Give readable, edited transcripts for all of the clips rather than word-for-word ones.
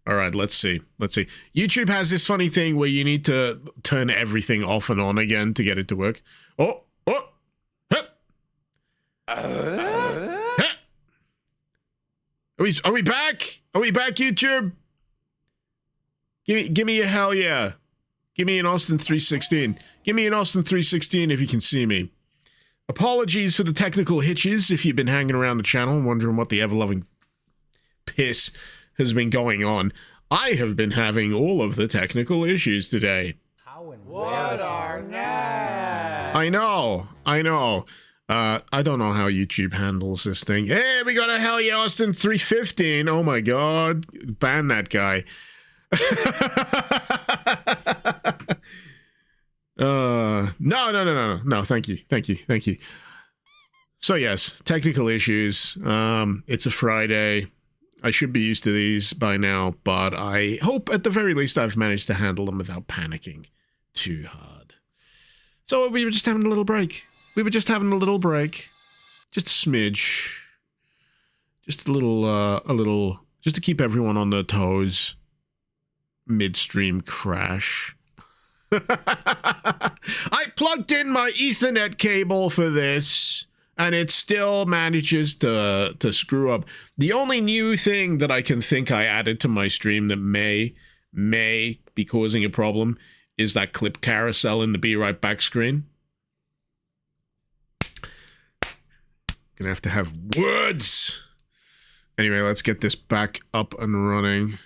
All right, let's see. YouTube has this funny thing where you need to turn everything off and on again to get it to work. Oh. Hup. Hup. Are we back? Are we back, YouTube? Give me a hell yeah. Give me an Austin 316. Give me an Austin 316 if you can see me. Apologies for the technical hitches if you've been hanging around the channel and wondering what the ever-loving piss has been going on. I have been having all of the technical issues today. What are next? I know. I don't know how YouTube handles this thing. Hey, we got a hell yeah Austin 315. Oh my god. Ban that guy. No, thank you. So yes, technical issues. It's a Friday. I should be used to these by now, but I hope at the very least I've managed to handle them without panicking too hard. So we were just having a little break. Just a smidge. Just a little, just to keep everyone on their toes. Midstream crash. I plugged in my Ethernet cable for this, and it still manages to screw up. The only new thing that I can think I added to my stream that may be causing a problem is that clip carousel in the Be Right Back screen. Gonna have to have words. Anyway, let's get this back up and running.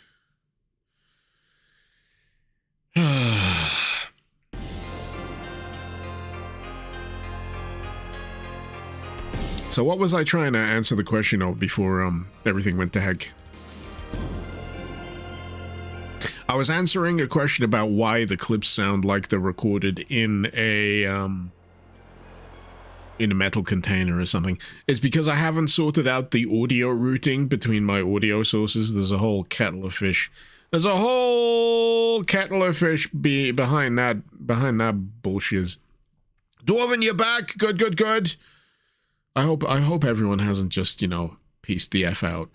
So what was I trying to answer the question of before everything went to heck? I was answering a question about why the clips sound like they're recorded in a metal container or something. It's because I haven't sorted out the audio routing between my audio sources. There's a whole kettle of fish. There's a whole kettle of fish behind that bullshit. Dwarven, you're back. Good. I hope everyone hasn't just, you know, pieced the F out.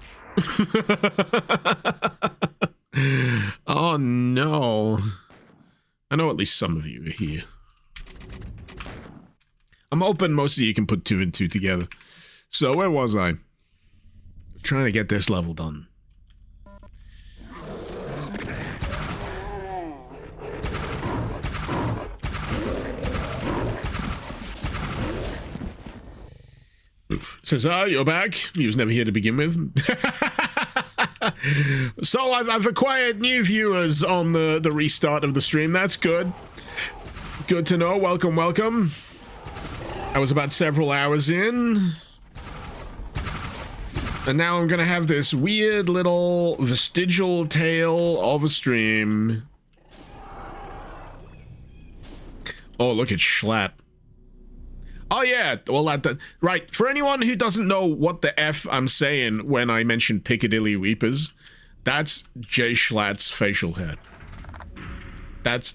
Oh no. I know at least some of you are here. I'm hoping most of you can put 2 and 2 together. So where was I? Trying to get this level done. Cesar, you're back. He was never here to begin with. So I've acquired new viewers on the restart of the stream. That's good. Good to know. Welcome. I was about several hours in. And now I'm gonna have this weird little vestigial tale of a stream. Oh, look at Schlatt. Oh yeah, well right, for anyone who doesn't know what the F I'm saying when I mention Piccadilly Weepers, that's Jay Schlatt's facial hair. That's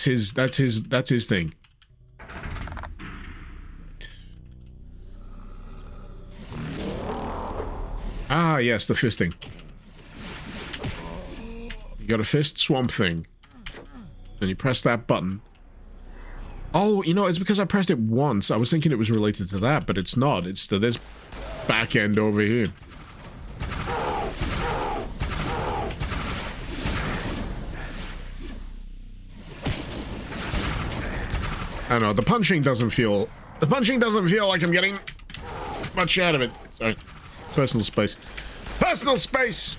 his thing. Ah, yes, the fisting. You got a fist Swamp Thing. And you press that button. Oh, you know, it's because I pressed it once. I was thinking it was related to that, but it's not. It's to this back end over here. I don't know, the punching doesn't feel like I'm getting much out of it. Sorry. Personal space. Personal space!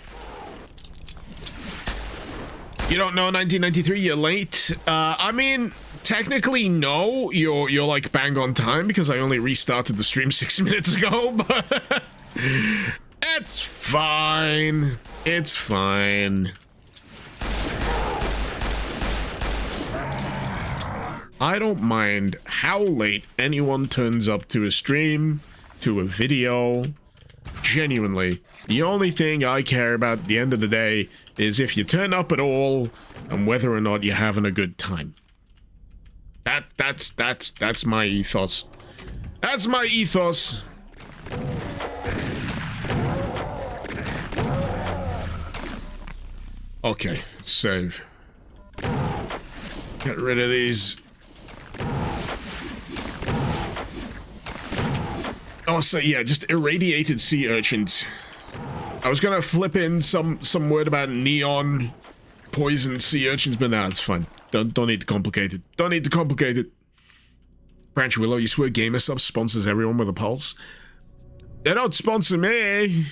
You don't know 1993, you're late. I mean, technically no, you're like bang on time because I only restarted the stream 6 minutes ago, but it's fine. It's fine. I don't mind how late anyone turns up to a stream, to a video. Genuinely, the only thing I care about at the end of the day is if you turn up at all and whether or not you're having a good time. That's my ethos. That's my ethos. Okay, save. Get rid of these. Oh, so yeah, just irradiated sea urchins. I was gonna flip in some word about neon poisoned sea urchins, but nah, it's fine. Don't need to complicate it. Don't need to complicate it. Branch Willow, you swear Gamer Subs sponsors everyone with a pulse? They don't sponsor me.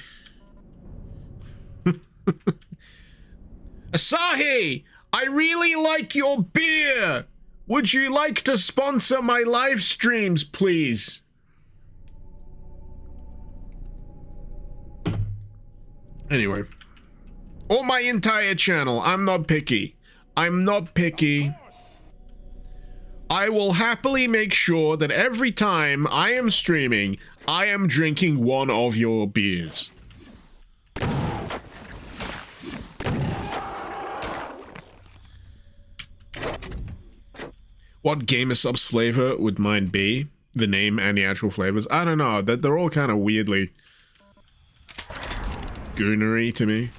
Asahi, I really like your beer. Would you like to sponsor my live streams, please? Anyway. Or my entire channel. I'm not picky. I'm not picky. I will happily make sure that every time I am streaming, I am drinking one of your beers. What Gamer Subs flavor would mine be? The name and the actual flavors? I don't know. They're all kind of weirdly goonery to me.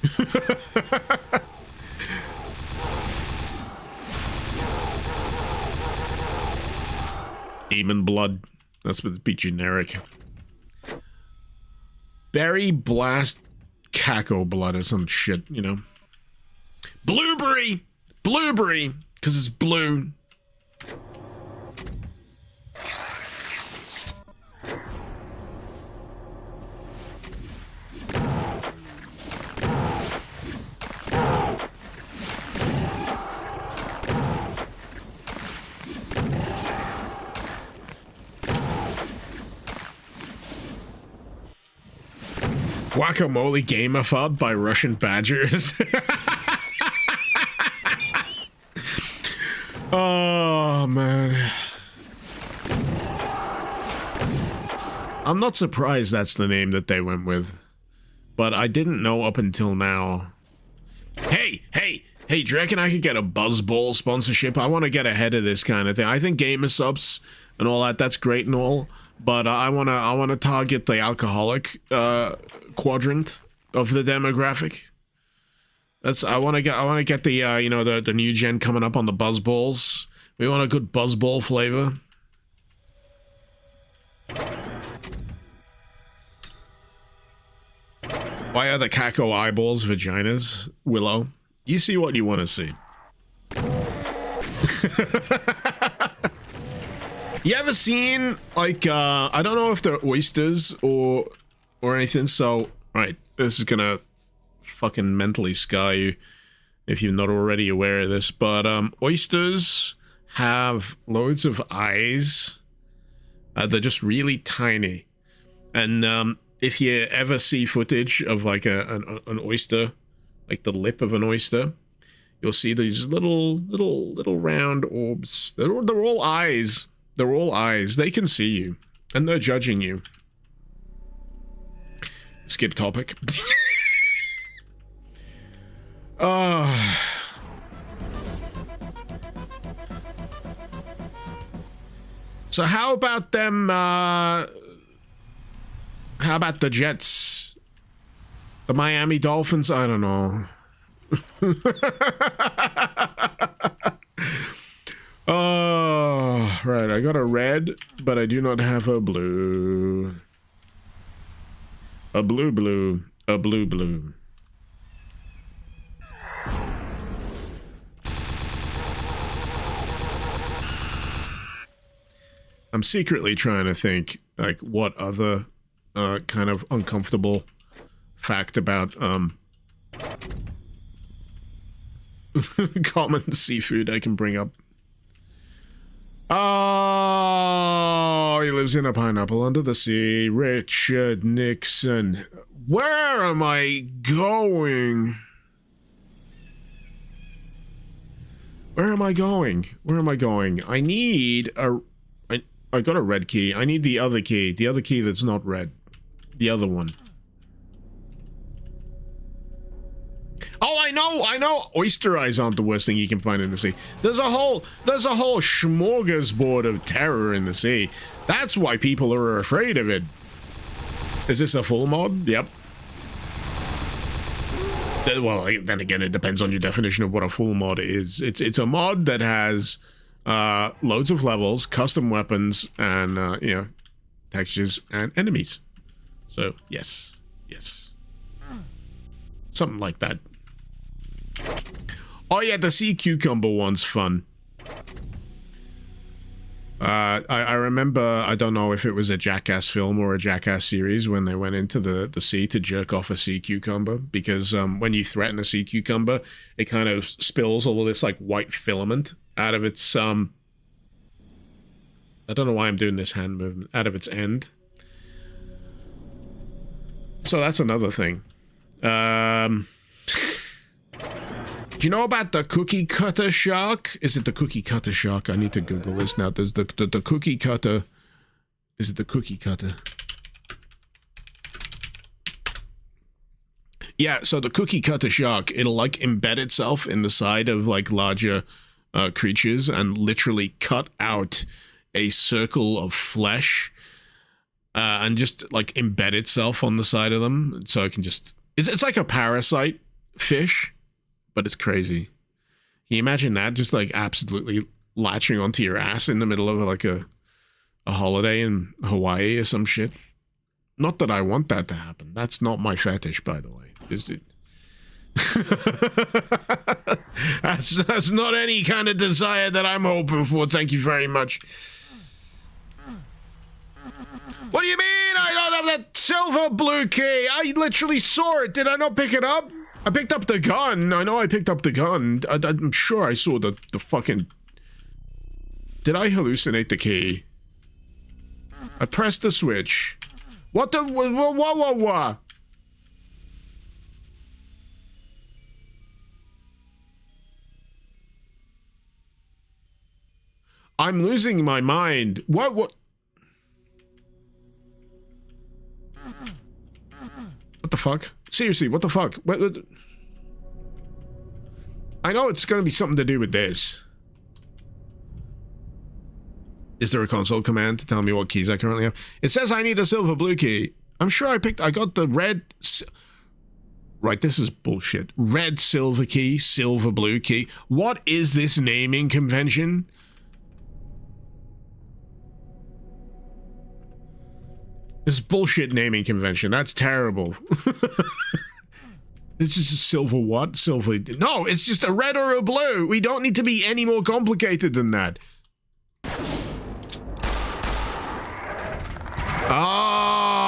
Demon blood. That's what be generic. Berry blast caco blood or some shit, you know. Blueberry! Blueberry! Because it's blue. Guacamole gamified by Russian badgers. Oh, man. I'm not surprised that's the name that they went with. But I didn't know up until now. Hey, do you reckon I could get a Buzzball sponsorship? I want to get ahead of this kind of thing. I think Gamer Subs and all that, that's great and all. But I wanna target the alcoholic quadrant of the demographic. I wanna get the you know, the new gen coming up on the Buzzballs. We want a good Buzzball flavor. Why are the caco eyeballs vaginas, Willow? You see what you want to see. You ever seen, like, I don't know if they're oysters or anything, so, right, this is gonna fucking mentally scar you if you're not already aware of this, but, oysters have loads of eyes. They're just really tiny. And, if you ever see footage of, like, an oyster, like the lip of an oyster, you'll see these little round orbs. They're all eyes. They're all eyes. They can see you. And they're judging you. Skip topic. So how about them, how about the Jets? The Miami Dolphins? I don't know. Oh, right. I got a red, but I do not have a blue. A blue. A blue. I'm secretly trying to think, like, what other kind of uncomfortable fact about common seafood I can bring up. Oh, he lives in a pineapple under the sea. Richard Nixon. Where am I going? Where am I going? I need a... I got a red key. I need the other key. The other key that's not red. The other one. Oh, I know! Oyster eyes aren't the worst thing you can find in the sea. There's a whole smorgasbord of terror in the sea. That's why people are afraid of it. Is this a full mod? Yep. Well, then again, it depends on your definition of what a full mod is. It's a mod that has loads of levels, custom weapons, and you know, textures and enemies. So yes, something like that. Oh yeah, the sea cucumber one's fun. I remember, I don't know if it was a Jackass film or a Jackass series when they went into the sea to jerk off a sea cucumber, because when you threaten a sea cucumber, it kind of spills all of this like white filament out of its I don't know why I'm doing this hand movement, out of its end. So that's another thing. Do you know about the cookie cutter shark? Is it the cookie cutter shark? I need to Google this now. There's the cookie cutter. Is it the cookie cutter? Yeah, so the cookie cutter shark, it'll like embed itself in the side of like larger creatures and literally cut out a circle of flesh and just like embed itself on the side of them. So it can just, it's like a parasite fish. But it's crazy. Can you imagine that? Just like absolutely latching onto your ass in the middle of like a holiday in Hawaii or some shit. Not that I want that to happen. That's not my fetish, by the way. Is it? that's not any kind of desire that I'm hoping for. Thank you very much. What do you mean I don't have that silver blue key? I literally saw it. Did I not pick it up? I picked up the gun. I know I picked up the gun. I'm sure I saw the fucking... Did I hallucinate the key? I pressed the switch. What the... What? I'm losing my mind. What? What the fuck? Seriously, what the fuck? What? I know it's gonna be something to do with this. Is there a console command to tell me what keys I currently have? It says I need a silver blue key. I'm sure I got the red... Right, this is bullshit. Red silver key, silver blue key. What is this naming convention? This bullshit naming convention. That's terrible. It's just a silver what? Silver... No, it's just a red or a blue. We don't need to be any more complicated than that. Oh!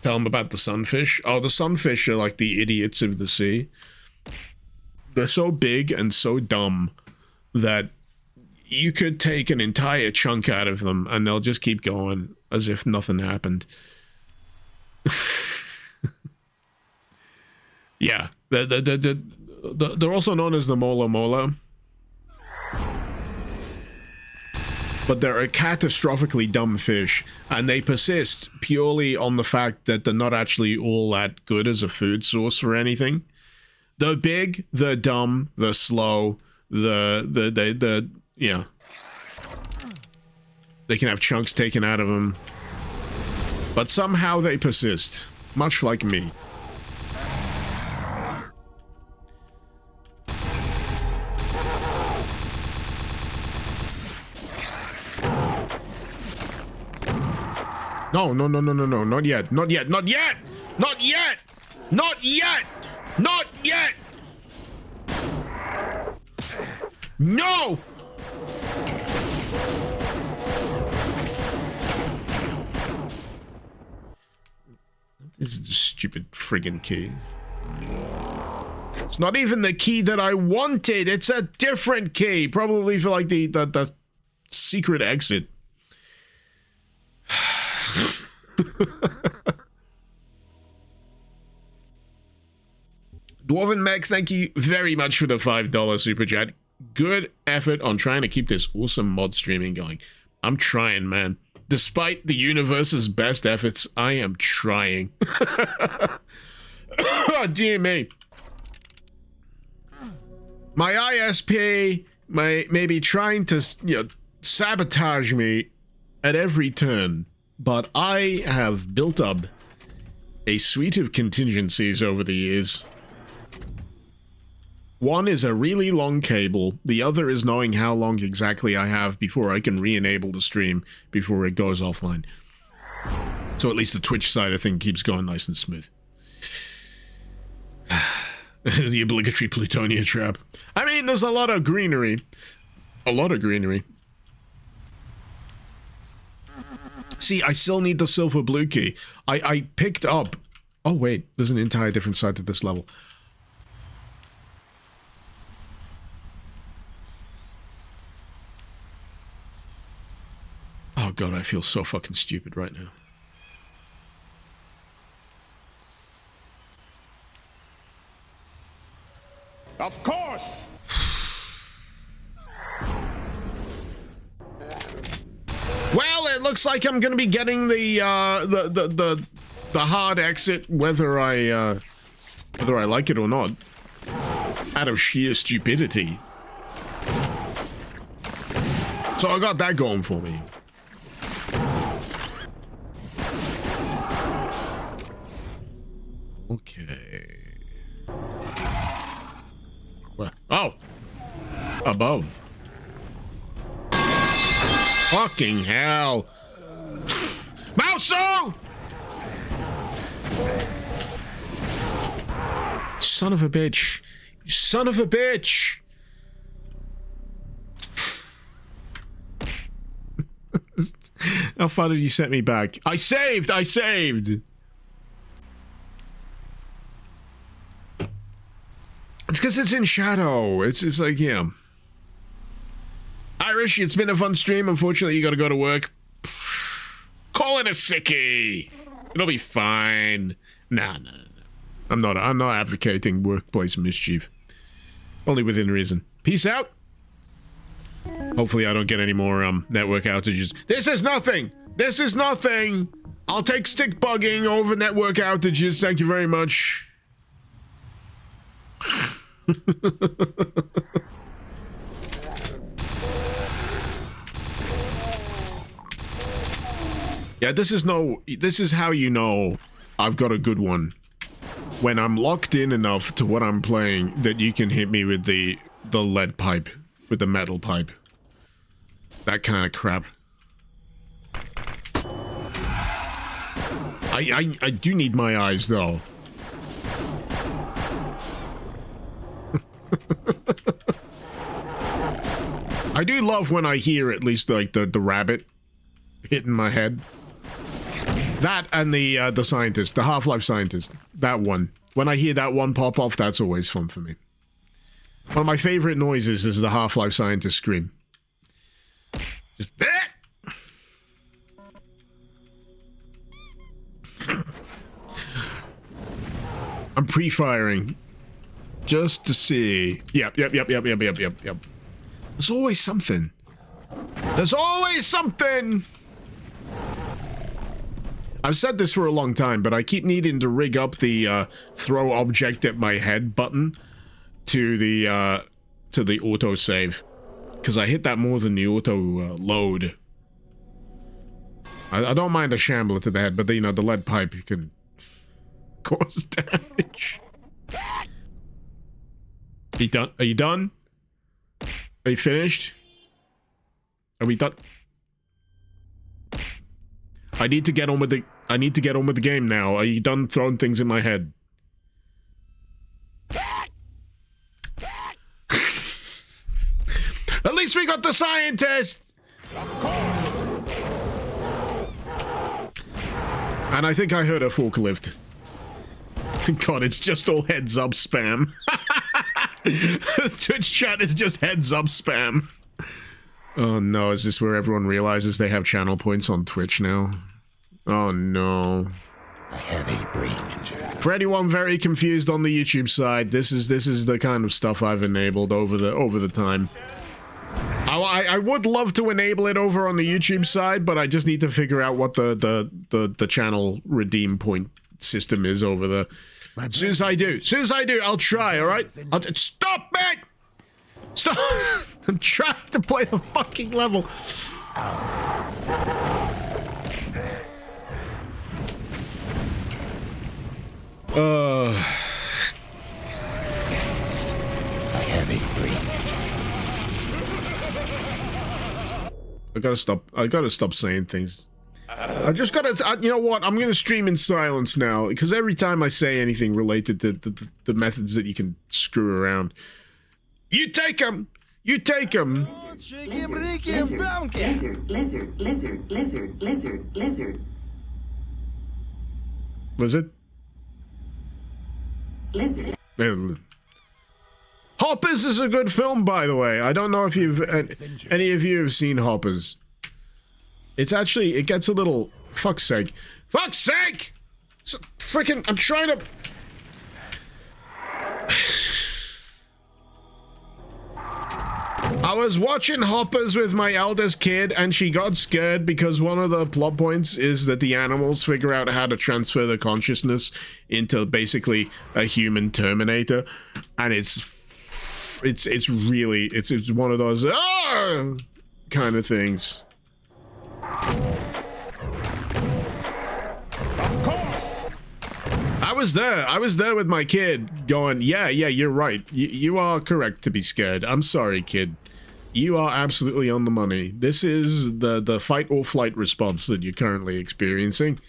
Tell them about the sunfish. Oh, the sunfish are like the idiots of the sea. They're so big and so dumb that you could take an entire chunk out of them and they'll just keep going as if nothing happened. Yeah, they're also known as the mola mola. But they're a catastrophically dumb fish, and they persist purely on the fact that they're not actually all that good as a food source for anything. They're big, they're dumb, they're slow, you know, they can have chunks taken out of them, but somehow they persist, much like me. No, not yet, not yet, not yet, not yet, not yet, not yet. No! This is a stupid friggin' key. It's not even the key that I wanted, it's a different key, probably for like the secret exit. Dwarven Mech, thank you very much for the $5 super chat. Good effort on trying to keep this awesome mod streaming going. I'm trying, man. Despite the universe's best efforts, I am trying. Oh, dear me. My ISP may be trying to, you know, sabotage me at every turn, but I have built up a suite of contingencies over the years. One is a really long cable, the other is knowing how long exactly I have before I can re-enable the stream before it goes offline. So at least the Twitch side of thing keeps going nice and smooth. The obligatory Plutonia trap. I mean, there's a lot of greenery. A lot of greenery. See, I still need the silver blue key. I picked up... Oh, wait. There's an entire different side to this level. Oh, God, I feel so fucking stupid right now. Of course! Well, it looks like I'm gonna be getting the hard exit, whether I like it or not, out of sheer stupidity. So I got that going for me. Okay. Where? Oh! Above. Fucking hell! Mouso! Son of a bitch. You son of a bitch! How far did you set me back? I saved! I saved! It's because it's in shadow. It's like, yeah. Irish, it's been a fun stream. Unfortunately, you gotta go to work. Call it a sickie. It'll be fine. Nah. I'm not advocating workplace mischief. Only within reason. Peace out. Hopefully I don't get any more network outages. This is nothing. This is nothing. I'll take stick bugging over network outages. Thank you very much. Yeah, this is how you know I've got a good one. When I'm locked in enough to what I'm playing that you can hit me with the lead pipe, with the metal pipe. That kind of crap. I do need my eyes though. I do love when I hear at least like the rabbit hitting my head. That and the scientist, the Half-Life scientist, that one. When I hear that one pop off, that's always fun for me. One of my favorite noises is the Half-Life scientist scream. Just I'm pre-firing just to see. Yep. There's always something. There's always something. I've said this for a long time, but I keep needing to rig up the throw object at my head button to the autosave, because I hit that more than the auto load. I don't mind a shambler to the head, but you know, the lead pipe can cause damage. Are you done? Are you done? Are you finished? Are we done? I need to get on with the game now. Are you done throwing things in my head? At least we got the scientist! Of course! And I think I heard a forklift. God, it's just all heads up spam. Twitch chat is just heads up spam. Oh no, is this where everyone realizes they have channel points on Twitch now? Oh no. A heavy brain injury. For anyone very confused on the YouTube side, this is the kind of stuff I've enabled over the time. I would love to enable it over on the YouTube side, but I just need to figure out what the channel redeem point system is over there. As soon as I do, I'll try, alright? Stop it! Stop! I'm trying to play the fucking level. A heavy breathing. I gotta stop saying things. I just gotta, you know what? I'm gonna stream in silence now, because every time I say anything related to the methods that you can screw around, you take them! You take them! Lizard? Hoppers is a good film, by the way. I don't know if any of you have seen Hoppers. It's actually, it gets a little, fuck's sake. Fuck's sake! Freaking, I'm trying to... I was watching Hoppers with my eldest kid, and she got scared because one of the plot points is that the animals figure out how to transfer their consciousness into basically a human Terminator, and it's really one of those kind of things. Of course. I was there with my kid going, yeah, you're right. You are correct to be scared. I'm sorry, kid. You are absolutely on the money. This is the fight or flight response that you're currently experiencing.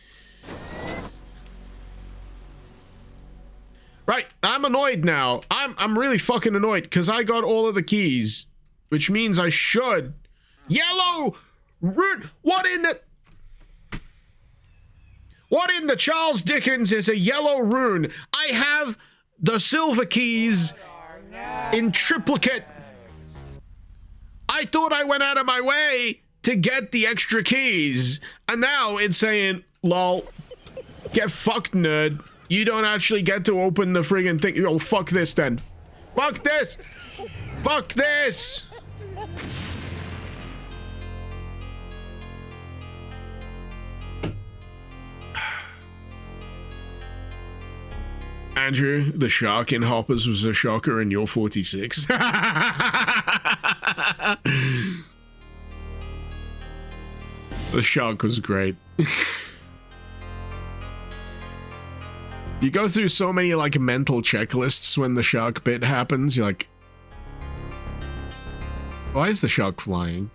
Right, I'm annoyed now. I'm really fucking annoyed because I got all of the keys, which means I should. Yellow root. What in the Charles Dickens is a yellow rune? I have the silver keys in triplicate. I thought I went out of my way to get the extra keys, and now it's saying, lol, get fucked, nerd. You don't actually get to open the friggin' thing. Oh, fuck this then. Fuck this! Fuck this! Andrew, the shark in Hoppers was a shocker and you're 46. The shark was great. You go through so many, like, mental checklists when the shark bit happens. You're like, why is the shark flying?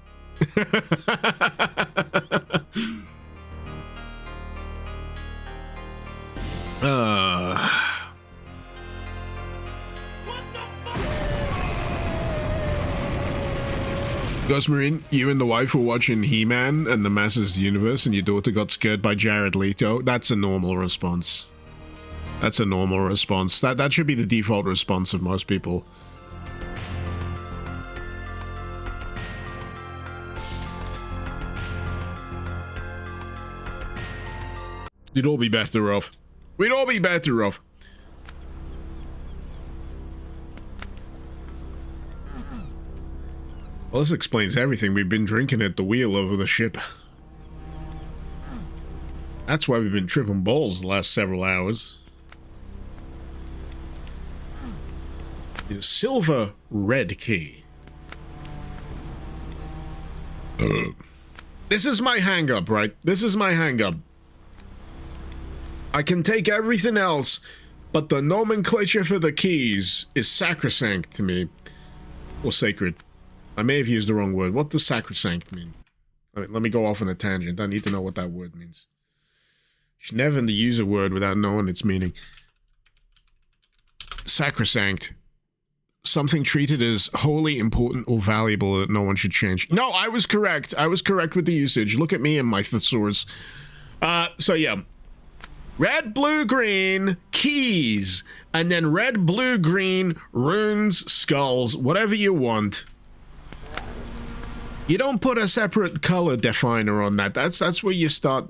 Ghost Marine, you and the wife were watching He-Man and the Masters of the Universe and your daughter got scared by Jared Leto. That's a normal response. That's a normal response. That should be the default response of most people. You'd all be better off. We'd all be better off. Well, this explains everything. We've been drinking at the wheel over the ship. That's why we've been tripping balls the last several hours. The silver red key. This is my hang-up, right? This is my hang-up. I can take everything else, but the nomenclature for the keys is sacrosanct to me. Or sacred. I may have used the wrong word. What does sacrosanct mean? Let me go off on a tangent. I need to know what that word means. You should never use a word without knowing its meaning. Sacrosanct. Something treated as wholly important or valuable that no one should change. No, I was correct. I was correct with the usage. Look at me and my thesaurus. So yeah. Red, blue, green, keys. And then red, blue, green, runes, skulls, whatever you want. You don't put a separate color definer on that. That's where you start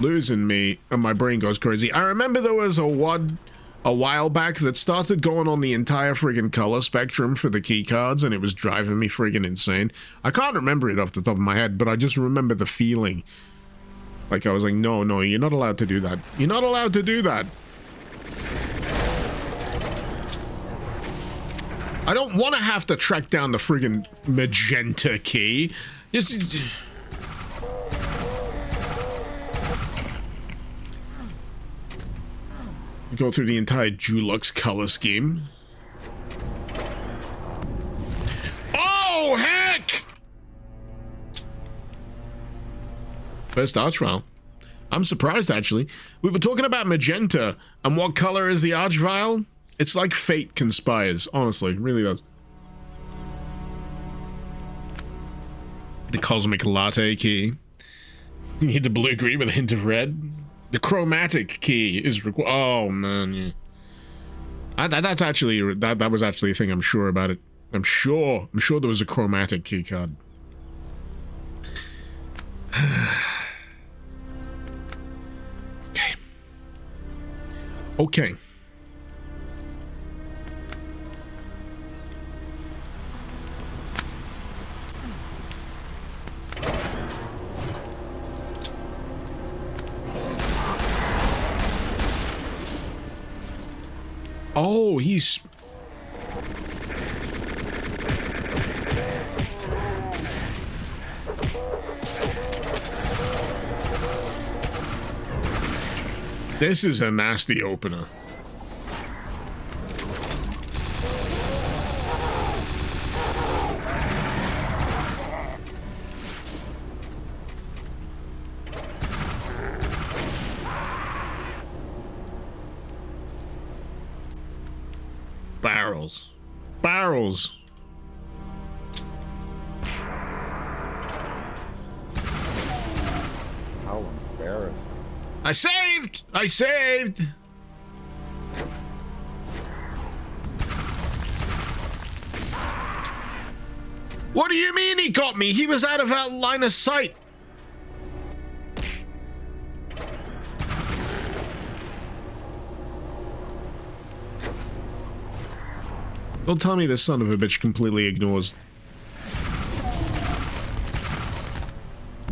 losing me and my brain goes crazy. I remember there was a while back that started going on the entire friggin' color spectrum for the key cards, and it was driving me friggin' insane. I can't remember it off the top of my head, but I just remember the feeling. Like, I was like, no, you're not allowed to do that. You're not allowed to do that. I don't want to have to track down the friggin' magenta key. Just... go through the entire Dulux color scheme. Oh, heck! First archvile. I'm surprised, actually. We were talking about magenta, and what color is the archvile? It's like fate conspires, honestly. It really does. The cosmic latte key. You need the blue-green with a hint of red. The chromatic key is required. Oh, man, yeah. That's actually... That was actually a thing, I'm sure about it. I'm sure there was a chromatic key card. Okay. Oh, he's... This is a nasty opener. Barrels. Barrels. How embarrassing. I saved! I saved! What do you mean he got me? He was out of our line of sight. Don't tell me this son of a bitch completely ignores.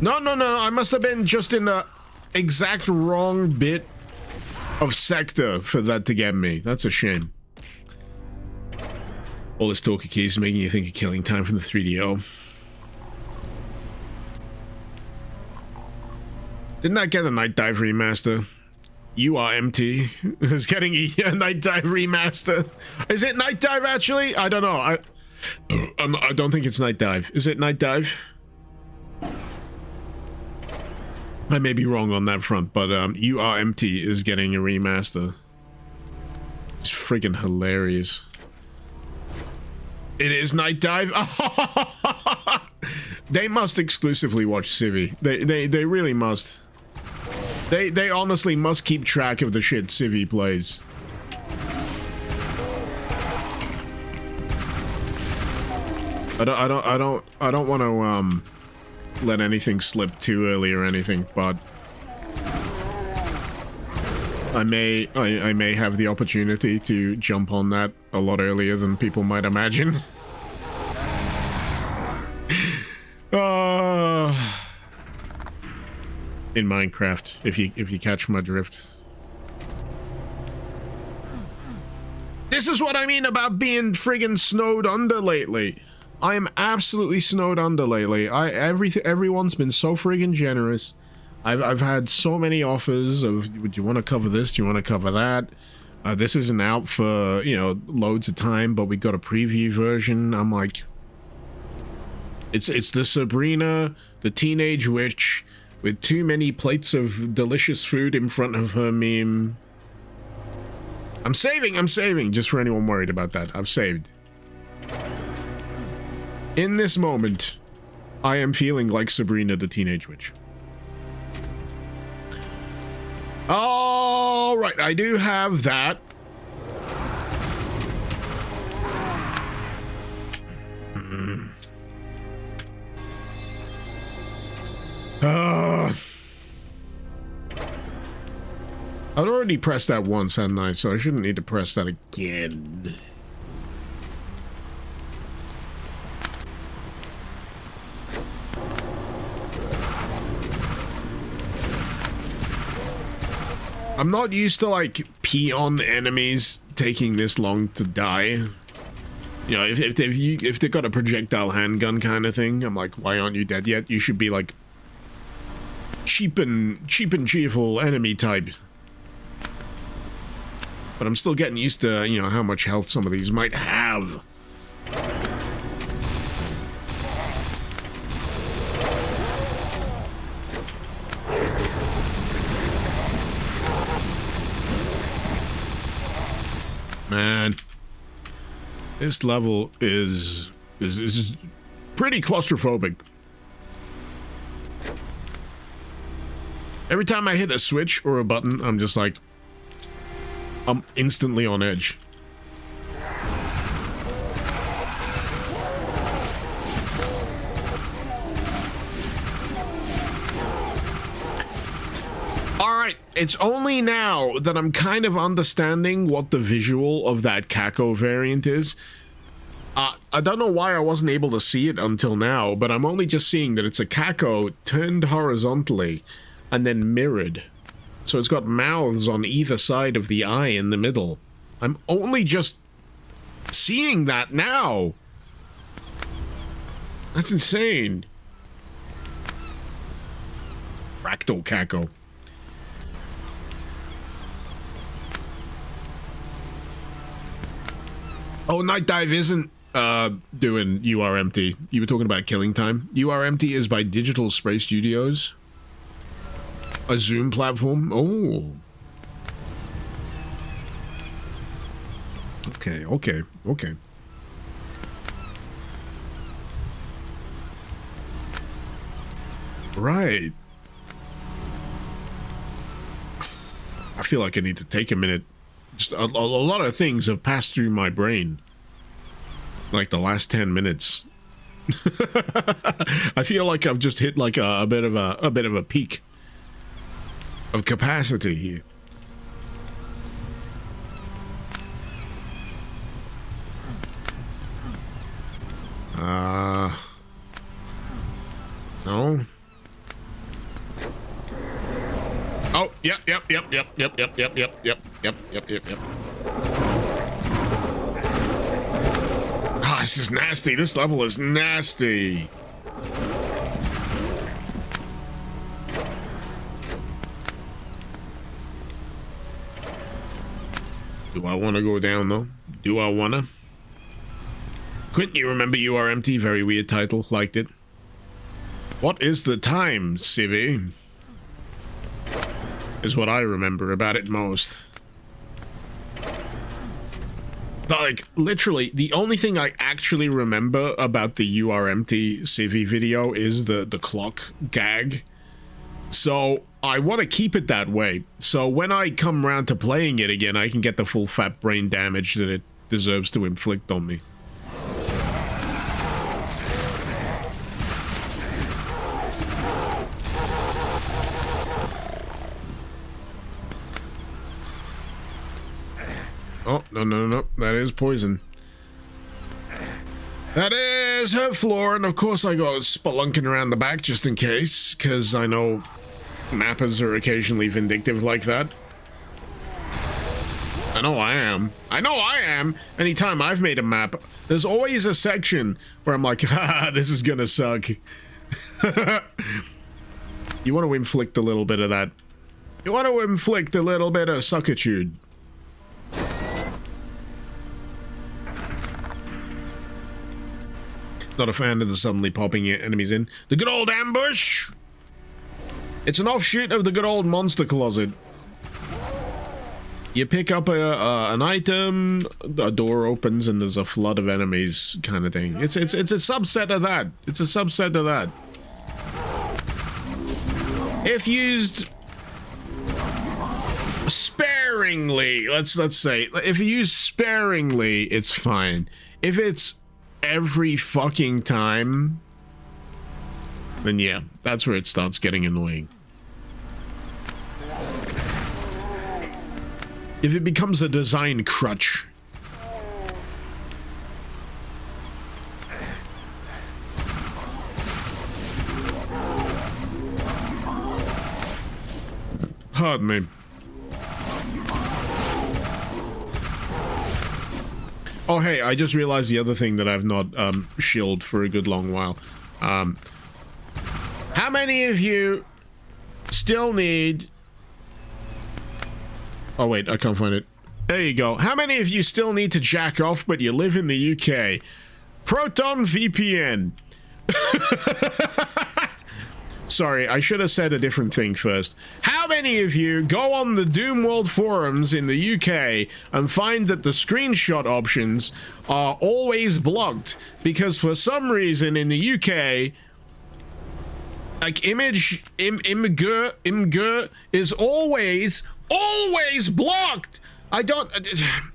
No, I must have been just in the exact wrong bit of sector for that to get me. That's a shame. All this talkie keys is making you think of killing time from the 3DO. Didn't that get a Night Dive remaster? You are empty. Is getting a Night Dive remaster. Is it Night Dive actually? I don't know. I don't think it's Night Dive. Is it Night Dive? I may be wrong on that front, but You Are Empty is getting a remaster. It's friggin' hilarious. It is Night Dive. They must exclusively watch Civi. They really must. They honestly must keep track of the shit Civi plays. I don't want to let anything slip too early or anything, but I may have the opportunity to jump on that a lot earlier than people might imagine. In Minecraft, if you catch my drift. This is what I mean about being friggin' snowed under lately. I am absolutely snowed under lately. Everyone's been so friggin' generous. I've had so many offers of, do you want to cover this? Do you want to cover that? This isn't out for, you know, loads of time, but we got a preview version. I'm like, it's the Sabrina, the teenage witch, with too many plates of delicious food in front of her meme. I'm saving, just for anyone worried about that. I've saved. In this moment, I am feeling like Sabrina the Teenage Witch. All right, I do have that. I'd already pressed that once, hadn't I? So I shouldn't need to press that again. I'm not used to, like, peon enemies taking this long to die. You know, if they've got a projectile handgun kind of thing, I'm like, why aren't you dead yet? You should be like cheap and cheerful enemy type. But I'm still getting used to, you know, how much health some of these might have. Man, this level is pretty claustrophobic. Every time I hit a switch or a button, I'm just like, I'm instantly on edge. Alright, it's only now that I'm kind of understanding what the visual of that Kako variant is. I don't know why I wasn't able to see it until now, but I'm only just seeing that it's a Kako turned horizontally and then mirrored. So it's got mouths on either side of the eye in the middle. I'm only just seeing that now. That's insane. Fractal Kako. Oh, Night Dive isn't doing URMT. You were talking about Killing Time. URMT is by Digital Spray Studios. A Zoom platform. Oh. Okay. Right. I feel like I need to take a minute. Just a lot of things have passed through my brain. Like the last 10 minutes. I feel like I've just hit like a bit of a peak of capacity here. No. Oh, yep. Ah, this is nasty. This level is nasty. Do I want to go down, though? Do I want to? Quentin, you remember URMT? Very weird title. Liked it. What is the time, Civvy? Is what I remember about it most. Like, literally, the only thing I actually remember about the URMT Civvy video is the clock gag. So, I want to keep it that way. So, when I come around to playing it again, I can get the full fat brain damage that it deserves to inflict on me. Oh, no. That is poison. That is her floor, and of course I go spelunking around the back just in case, because I know mappers are occasionally vindictive like that. I know I am. Anytime I've made a map, there's always a section where I'm like, haha, this is gonna suck. You want to inflict a little bit of that. You want to inflict a little bit of suckitude. Not a fan of the suddenly popping enemies in. The good old ambush! It's an offshoot of the good old monster closet. You pick up an item, a door opens, and there's a flood of enemies kind of thing. It's a subset of that. It's a subset of that. If used sparingly, let's say, if you use sparingly, it's fine. If it's every fucking time, then yeah, that's where it starts getting annoying. If it becomes a design crutch. Pardon me. Oh, hey, I just realized the other thing that I've not shilled for a good long while. How many of you still need... Oh, wait, I can't find it. There you go. How many of you still need to jack off, but you live in the UK? Proton VPN. Sorry, I should have said a different thing first. How many of you go on the Doomworld forums in the UK and find that the screenshot options are always blocked because for some reason in the UK, like imgur is always blocked? I don't...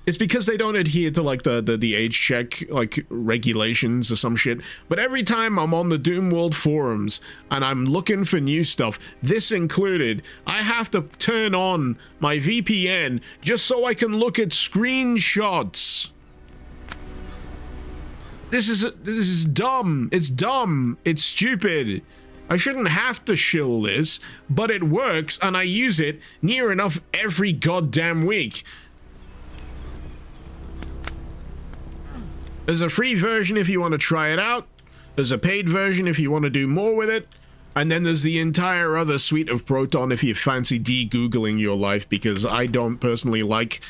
It's because they don't adhere to, like, the age check, like, regulations or some shit. But every time I'm on the Doomworld forums and I'm looking for new stuff, this included, I have to turn on my VPN just so I can look at screenshots. This is dumb. It's dumb. It's stupid. I shouldn't have to shill this, but it works, and I use it near enough every goddamn week. There's a free version if you want to try it out. There's a paid version if you want to do more with it. And then there's the entire other suite of Proton if you fancy de-Googling your life, because I don't personally like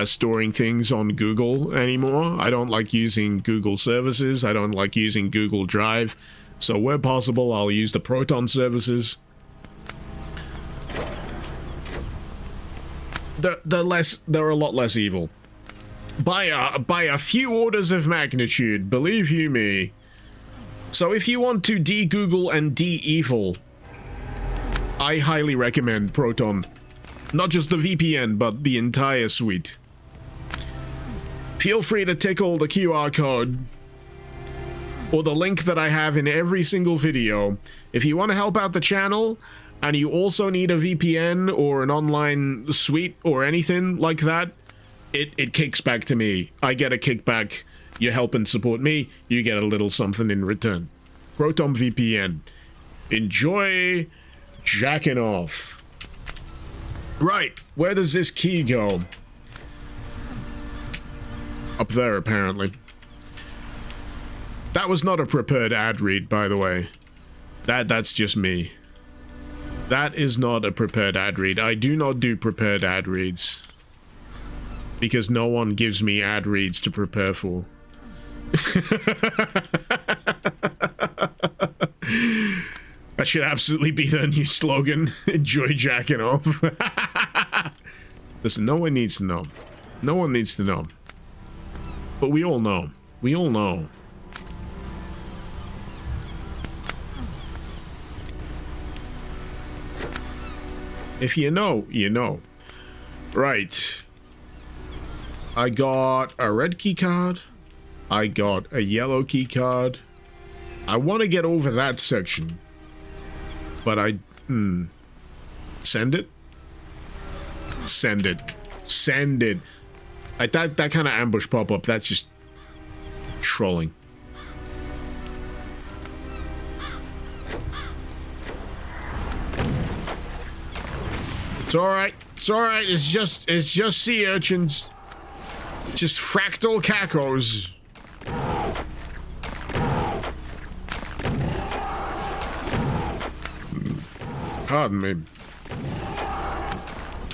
storing things on Google anymore. I don't like using Google services. I don't like using Google Drive. So where possible, I'll use the Proton services. They're a lot less evil. By a few orders of magnitude, believe you me. So if you want to de-Google and de-evil, I highly recommend Proton. Not just the VPN, but the entire suite. Feel free to tickle the QR code or the link that I have in every single video. If you want to help out the channel, and you also need a VPN or an online suite or anything like that, it kicks back to me. I get a kickback. You help and support me, you get a little something in return. Proton VPN. Enjoy jacking off. Right, where does this key go? Up there, apparently. That was not a prepared ad read, by the way. That's just me. That is not a prepared ad read. I do not do prepared ad reads. Because no one gives me ad reads to prepare for. That should absolutely be their new slogan. Enjoy jacking off. Listen, no one needs to know. No one needs to know. But we all know. We all know. If you know, you know. Right. I got a red key card. I got a yellow key card. I want to get over that section. But send it? Send it. Send it. That kind of ambush pop-up, that's just trolling. It's alright. It's alright. It's just sea urchins. Just fractal cacos. Pardon me.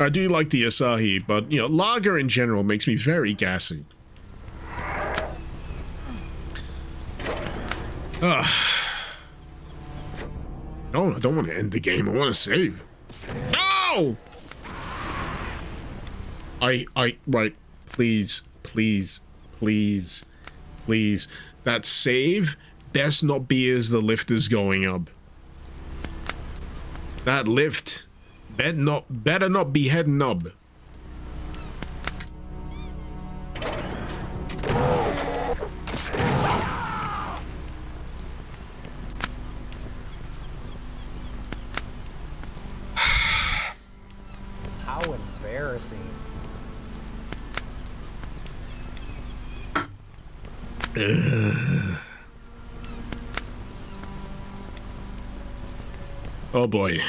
I do like the Asahi, but, you know, lager in general makes me very gassy. No, I don't want to end the game. I want to save. No! Right. Please, please, please, please. That save best not be as the lift is going up. That lift better not be heading up. How embarrassing. Oh boy.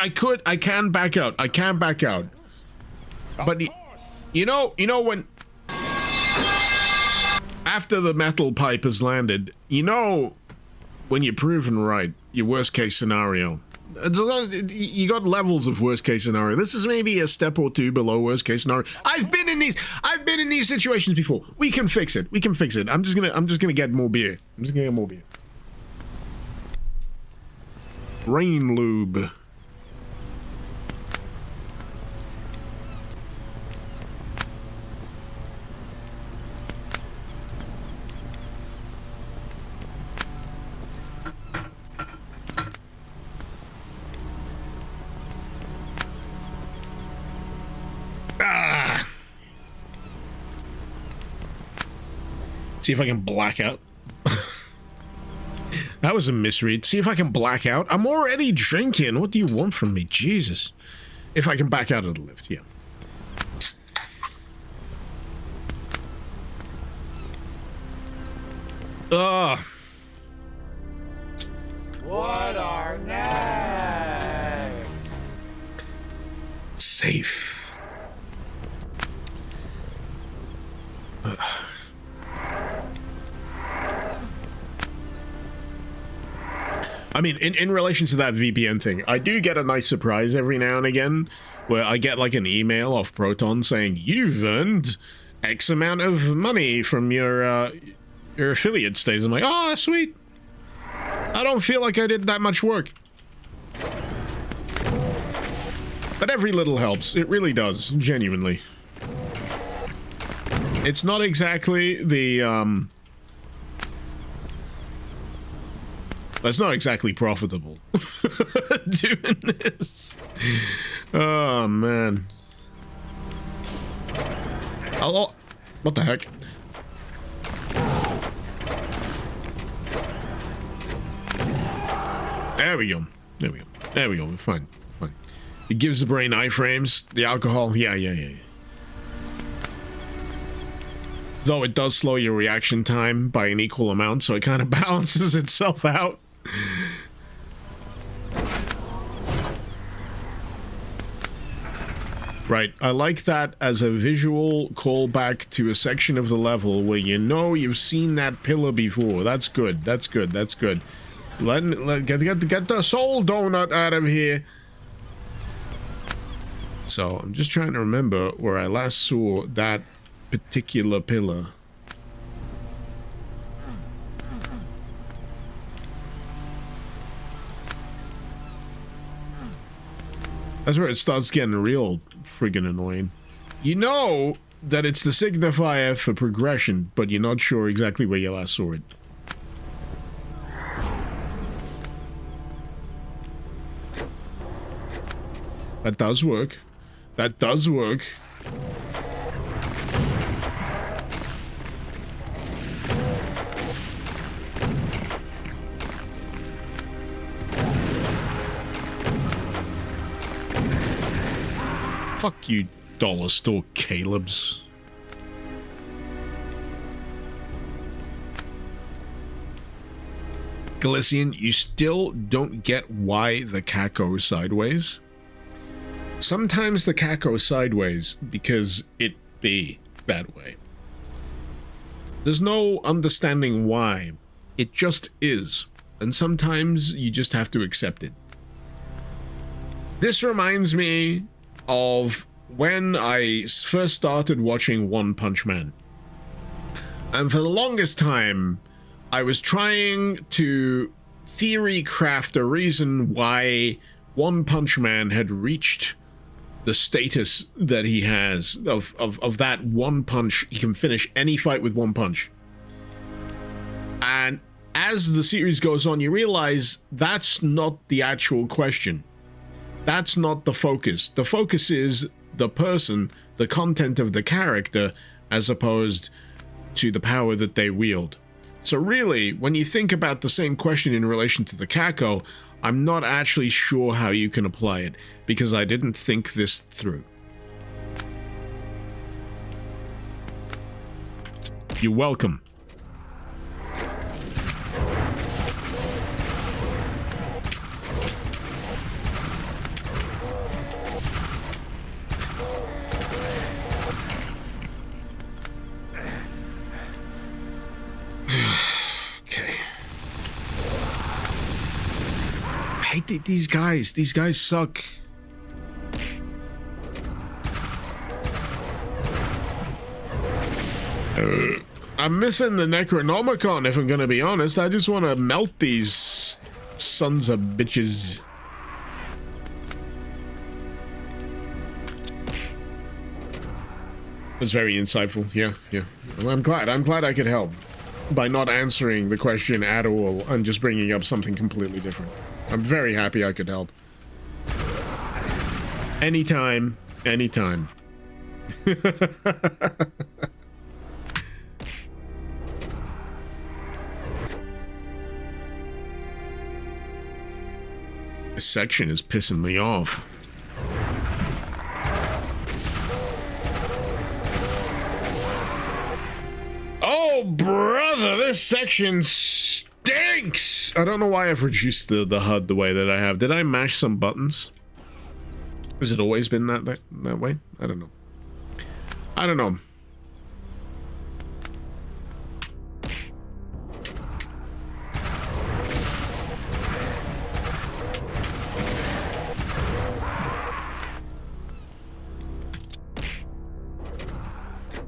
I can back out. I can back out. But you know when after the metal pipe has landed, you know when you're proven right, your worst case scenario. You got levels of worst case scenario. This is maybe a step or two below worst case scenario. I've been in these situations before. We can fix it. We can fix it. I'm just gonna get more beer. I'm just gonna get more beer. Rain lube. See if I can black out. That was a misread. See if I can black out. I'm already drinking. What do you want from me? Jesus. If I can back out of the lift, yeah. Ugh. What are next? Safe. I mean, in relation to that VPN thing, I do get a nice surprise every now and again where I get like an email off Proton saying, you've earned X amount of money from your affiliate stays. I'm like, oh, sweet. I don't feel like I did that much work. But every little helps. It really does, genuinely. It's not exactly the, That's not exactly profitable doing this. Oh man. Hello? What the heck? There we go. There we go. There we go. Fine. Fine. It gives the brain iframes. The alcohol. Yeah. Though it does slow your reaction time by an equal amount, so it kind of balances itself out. Right, I like that as a visual callback to a section of the level where you know you've seen that pillar before. That's good, that's good, that's good. Get the soul donut out of here. So, I'm just trying to remember where I last saw that particular pillar. That's where it starts getting real friggin' annoying. You know that it's the signifier for progression, but you're not sure exactly where you last saw it. That does work. That does work. Fuck you, dollar store Caleb's. Galician, you still don't get why the cat goes sideways? Sometimes the cat goes sideways because it be that way. There's no understanding why. It just is. And sometimes you just have to accept it. This reminds me of when I first started watching One Punch Man. And for the longest time, I was trying to theory craft a reason why One Punch Man had reached the status that he has of that one punch. He can finish any fight with one punch. And as the series goes on, you realize that's not the actual question. That's not the focus. The focus is the person, the content of the character, as opposed to the power that they wield. So really, when you think about the same question in relation to the Kako, I'm not actually sure how you can apply it, because I didn't think this through. You're welcome. hate these guys. These guys suck. I'm missing the Necronomicon, if I'm gonna be honest. I just want to melt these sons of bitches. That's very insightful. Yeah. Well, I'm glad I could help by not answering the question at all and just bringing up something completely different. I'm very happy I could help. Anytime. This section is pissing me off. Oh, brother, this section stinks! I don't know why I've reduced the HUD the way that I have. Did I mash some buttons? Has it always been that way? I don't know.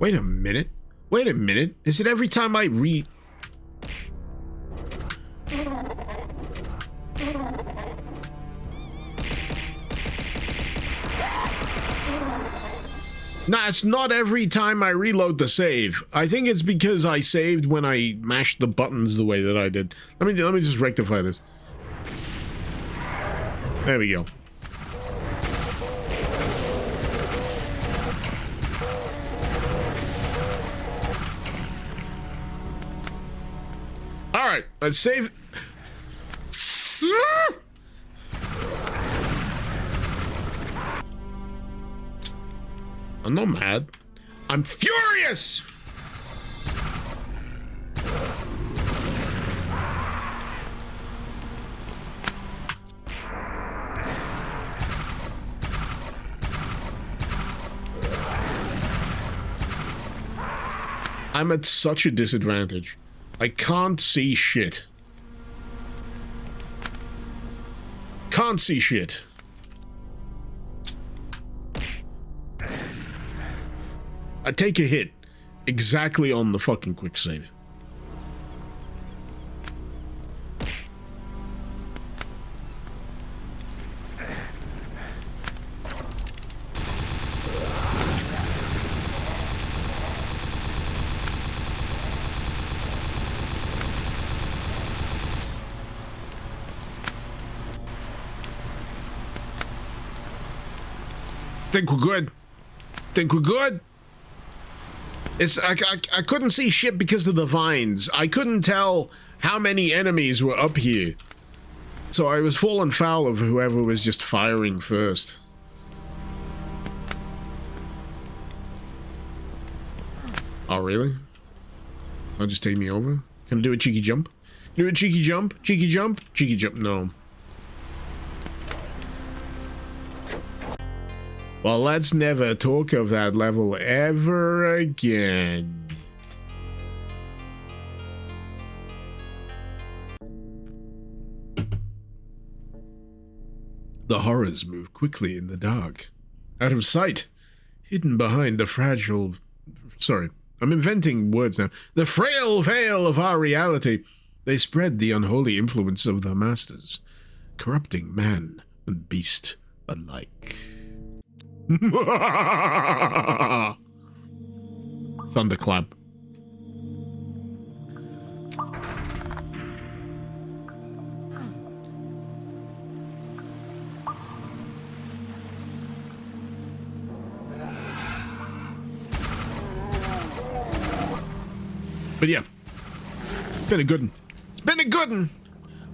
Wait a minute. Is it every time I read? Nah, it's not every time I reload the save. I think it's because I saved when I mashed the buttons the way that I did. Let me just rectify this. There we go. Alright, let's save. I'm not mad. I'm furious! I'm at such a disadvantage. I can't see shit. Can't see shit. I take a hit exactly on the fucking quick save. Think we're good? I couldn't see shit because of the vines. I couldn't tell how many enemies were up here. So I was falling foul of whoever was just firing first. Oh, really? I'll just take me over? Can I do a cheeky jump? Do a cheeky jump? Cheeky jump? Cheeky jump? No. Well, let's never talk of that level ever again. The horrors move quickly in the dark. Out of sight, hidden behind the fragile... Sorry, I'm inventing words now. The frail veil of our reality. They spread the unholy influence of the masters, corrupting man and beast alike. Thunderclap. But yeah, it's been a good one. It's been a good one.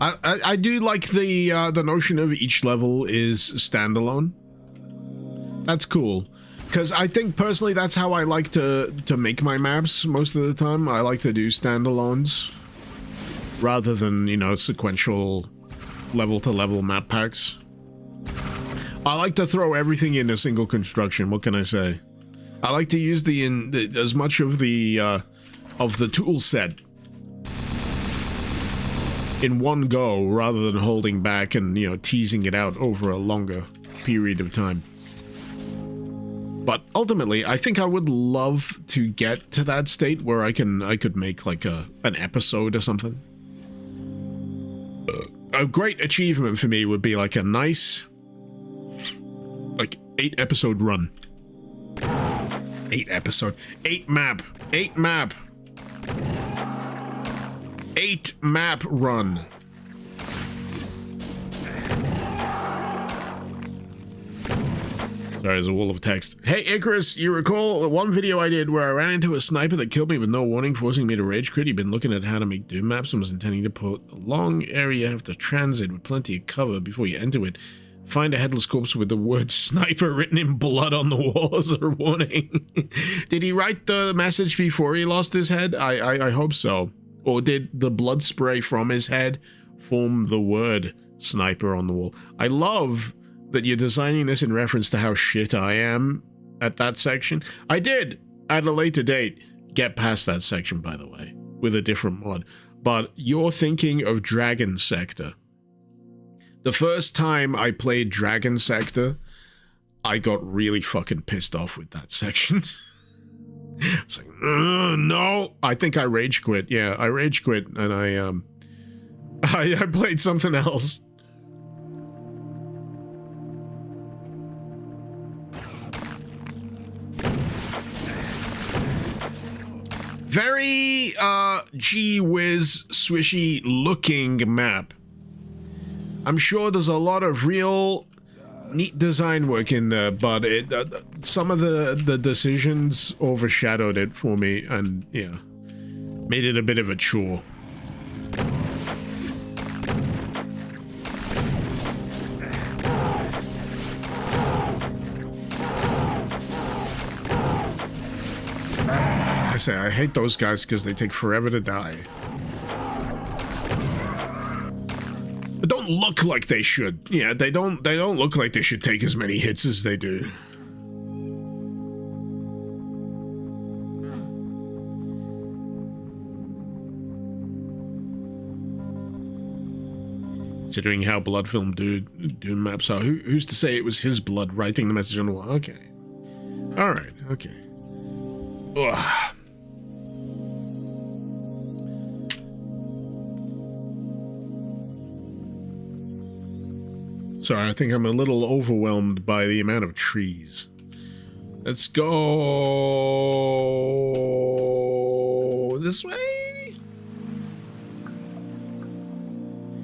I do like the notion of each level is standalone. That's cool, because I think personally that's how I like to make my maps most of the time. I like to do standalones rather than, you know, sequential level-to-level map packs. I like to throw everything in a single construction. What can I say? I like to use as much of the tool set in one go rather than holding back and, you know, teasing it out over a longer period of time. But ultimately, I think I would love to get to that state where I could make like an episode or something. A great achievement for me would be like a nice, like 8-episode run. 8 map run. Sorry, there's a wall of text. Hey, Icarus, you recall one video I did where I ran into a sniper that killed me with no warning, forcing me to rage quit? He'd been looking at how to make Doom maps and was intending to put a long area after transit with plenty of cover before you enter it. Find a headless corpse with the word sniper written in blood on the wall as a warning. Did he write the message before he lost his head? I hope so. Or did the blood spray from his head form the word sniper on the wall? I love that you're designing this in reference to how shit I am at that section. I did, at a later date, get past that section, by the way, with a different mod. But you're thinking of Dragon Sector. The first time I played Dragon Sector, I got really fucking pissed off with that section. I was like, no. I think I rage quit. Yeah, I rage quit, and I played something else. Very, gee whiz, swishy looking map. I'm sure there's a lot of real neat design work in there, but it, some of the decisions overshadowed it for me and, yeah, made it a bit of a chore. I say, I hate those guys because they take forever to die. But don't look like they should. Yeah, they don't look like they should take as many hits as they do. Considering how blood film Doom maps are, who's to say it was his blood writing the message on the wall? Okay. Alright, okay. Ugh. Sorry, I think I'm a little overwhelmed by the amount of trees. Let's go this way.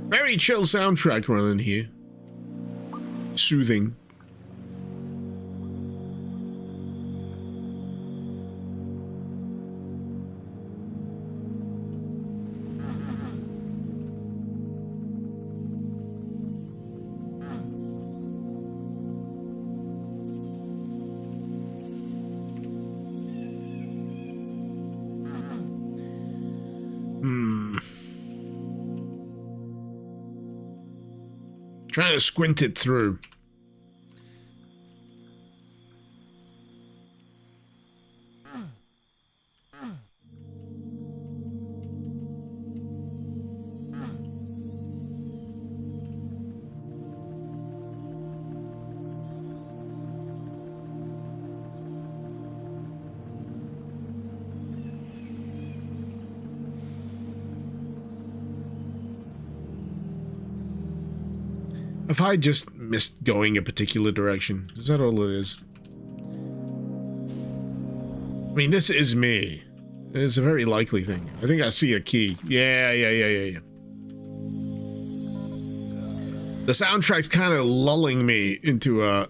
Very chill soundtrack running here. Soothing. Trying to squint it through. If I just missed going a particular direction, is that all it is? I mean, this is me. It's a very likely thing. I think I see a key. Yeah. The soundtrack's kind of lulling me into a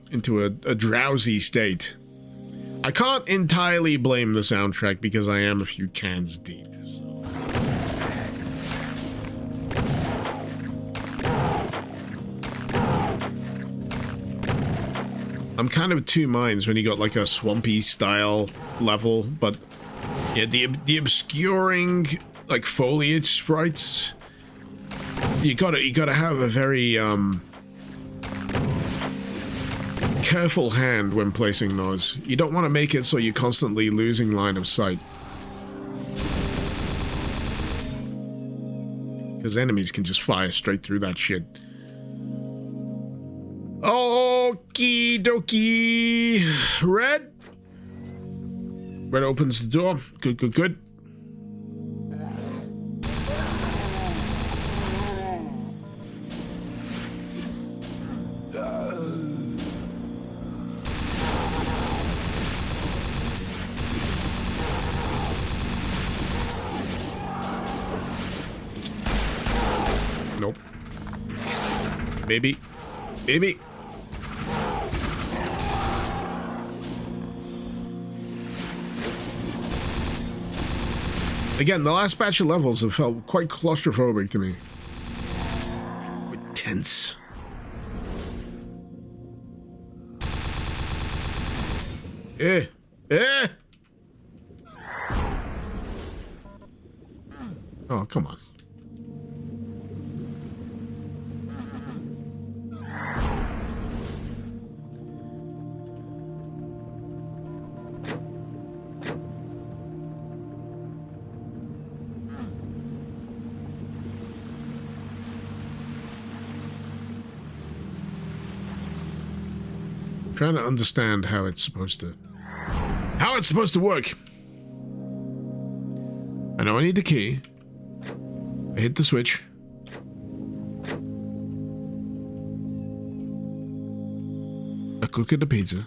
drowsy state. I can't entirely blame the soundtrack because I am a few cans deep. So. I'm kind of two minds when you got like a swampy style level, but yeah, the obscuring like foliage sprites, you gotta have a very careful hand when placing those. You don't want to make it so you're constantly losing line of sight. Because enemies can just fire straight through that shit. Okie dokie. Red. Red opens the door. Good, good, good. Nope. Maybe. Maybe. Again, the last batch of levels have felt quite claustrophobic to me. Tense. Eh. Eh. Oh, come on. Trying to understand how it's supposed to work. I know I need the key. I hit the switch. I cook the pizza.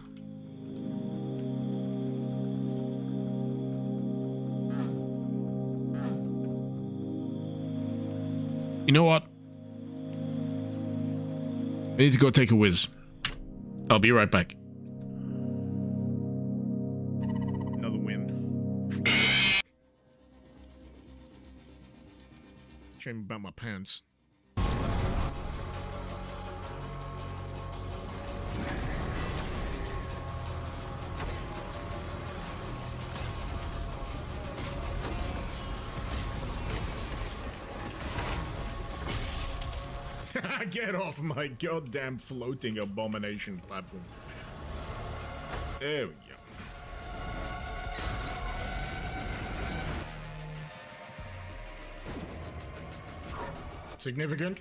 You know what? I need to go take a whiz. I'll be right back. Another win. Shame about my pants. Get off my goddamn floating abomination platform. There we go. Significant?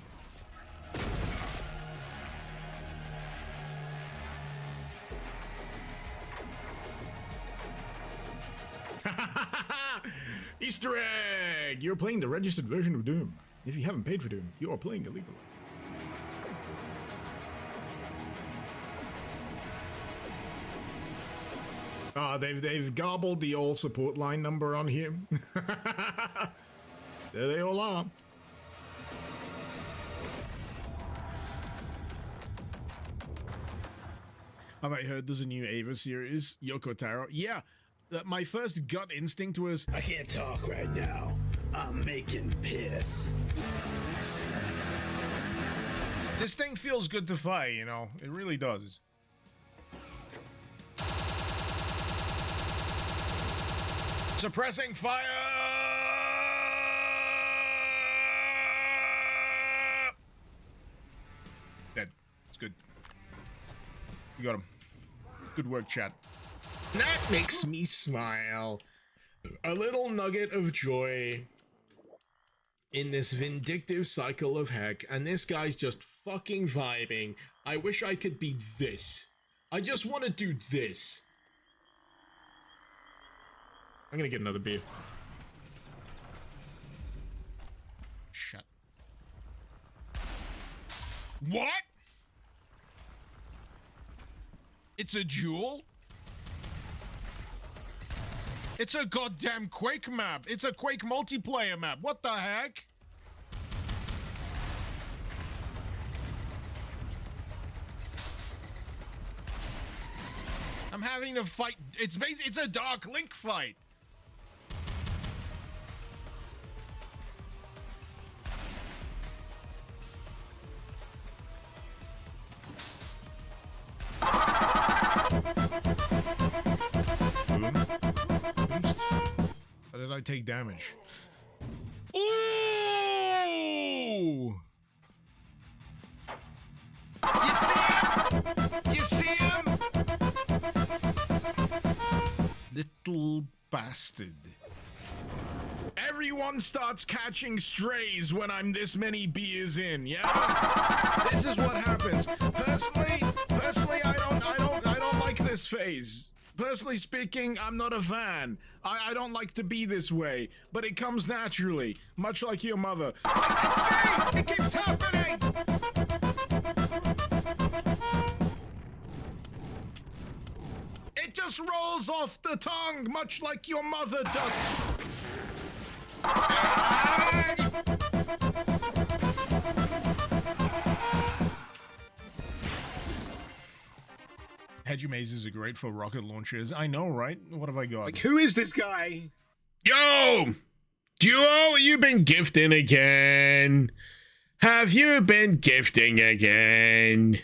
Easter egg! You're playing the registered version of Doom. If you haven't paid for Doom, you are playing illegally. They've gobbled the old support line number on here. There they all are. Have I heard there's a new Ava series, Yoko Taro? Yeah, my first gut instinct was, I can't talk right now. I'm making piss. this thing feels good to fight, you know? It really does. Suppressing fire! Dead. It's good. You got him. Good work, chat. That makes me smile. A little nugget of joy in this vindictive cycle of heck, and this guy's just fucking vibing. I wish I could be this. I just want to do this. I'm gonna get another beer. Shut. What? It's a jewel? It's a goddamn Quake map. It's a Quake multiplayer map. What the heck? I'm having to fight. It's basically, it's a Dark Link fight. How did I take damage? Ooh! You see him? You see him? Little bastard. Everyone starts catching strays when I'm this many beers in, yeah? This is what happens. Personally, I don't like this phase. Personally speaking, I'm not a fan. I don't like to be this way, but it comes naturally, much like your mother. See, it keeps happening! It just rolls off the tongue, much like your mother does. Hedgie mazes are great for rocket launchers. I know, right? What have I got? Like, who is this guy? Yo! Duo, you been gifting again? Have you been gifting again?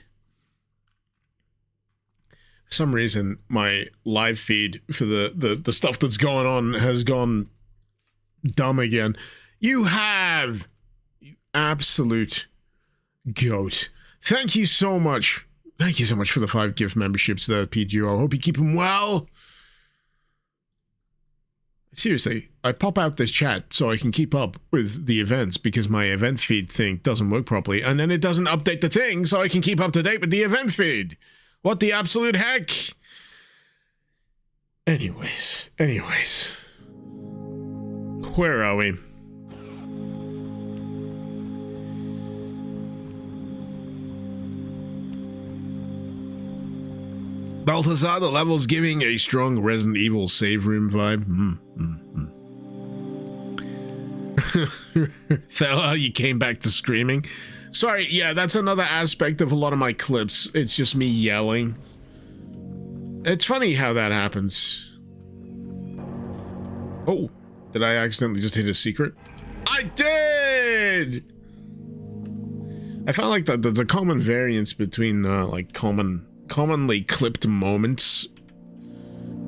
For some reason, my live feed for the stuff that's going on has gone dumb again. You have! You absolute goat. Thank you so much. Thank you so much for the 5 gift memberships there, PGO. I hope you keep them well. Seriously, I pop out this chat so I can keep up with the events because my event feed thing doesn't work properly, and then it doesn't update the thing so I can keep up to date with the event feed. What the absolute heck? Anyways. Where are we? Balthazar, the level's giving a strong Resident Evil save room vibe. Thela, you came back to screaming. Sorry, yeah, that's another aspect of a lot of my clips. It's just me yelling. It's funny how that happens. Oh, did I accidentally just hit a secret? I did! I found like there's a common variance between like commonly clipped moments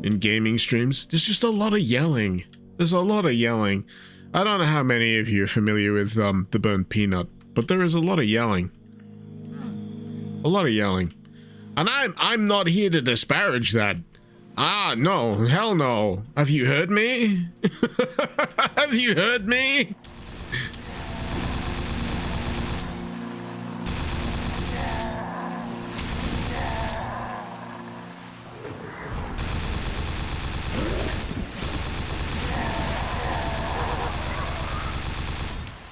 in gaming streams. There's just a lot of yelling. There's a lot of yelling. I don't know how many of you are familiar with the burnt peanut, but there is a lot of yelling. A lot of yelling. And I'm not here to disparage that. Ah, no, hell no. Have you heard me? Have you heard me?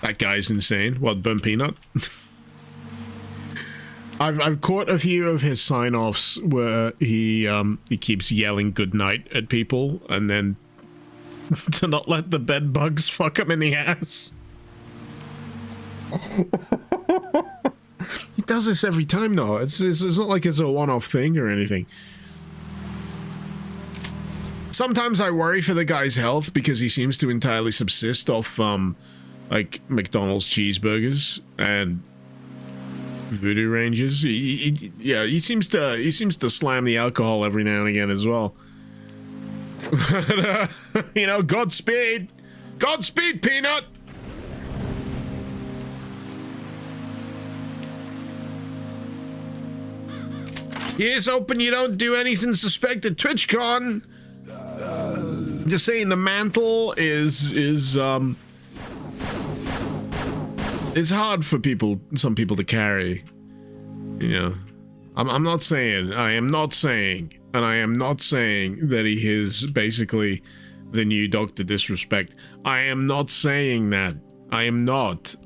That guy's insane. What, burnt peanut? I've caught a few of his sign-offs where he keeps yelling goodnight at people and then to not let the bed bugs fuck him in the ass. He does this every time though. It's not like it's a one-off thing or anything. Sometimes I worry for the guy's health because he seems to entirely subsist off like McDonald's cheeseburgers and Voodoo Rangers. He seems to slam the alcohol every now and again as well. You know, Godspeed, Peanut. Here's hoping you don't do anything suspected, TwitchCon. I'm just saying the mantle is it's hard for some people to carry. You know, I am not saying that he is basically the new Dr. Disrespect. I am not saying that. I am not.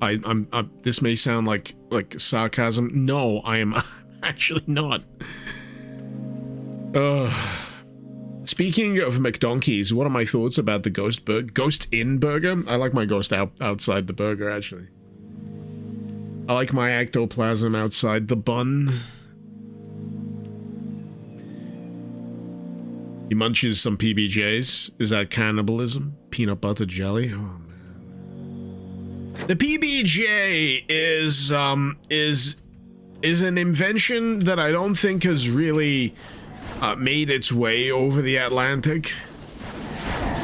This may sound like sarcasm. No, I am actually not. Speaking of McDonkeys, what are my thoughts about the Ghost in burger? I like my ghost outside the burger, actually. I like my ectoplasm outside the bun. He munches some PBJs. Is that cannibalism? Peanut butter jelly? Oh man. The PBJ is an invention that I don't think has really made its way over the Atlantic.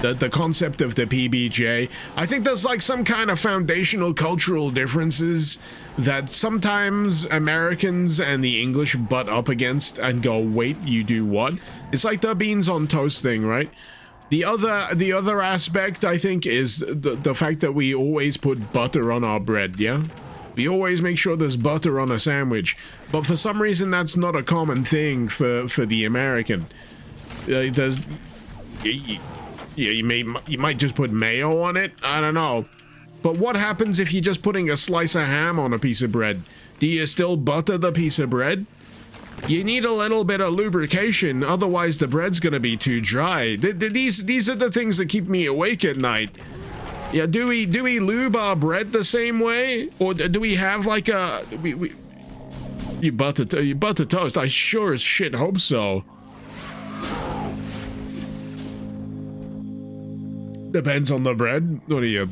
The concept of the PBJ. I think there's like some kind of foundational cultural differences that sometimes Americans and the English butt up against and go, wait, you do what? It's like the beans on toast thing, right? The other aspect, I think, is the fact that we always put butter on our bread, yeah? We always make sure there's butter on a sandwich. But for some reason, that's not a common thing for the American. There's... Yeah, you might just put mayo on it? I don't know. But what happens if you're just putting a slice of ham on a piece of bread? Do you still butter the piece of bread? You need a little bit of lubrication, otherwise the bread's gonna be too dry. These are the things that keep me awake at night. Yeah, do we lube our bread the same way, or do we have like a you butter toast? I sure as shit hope so. Depends on the bread. What are you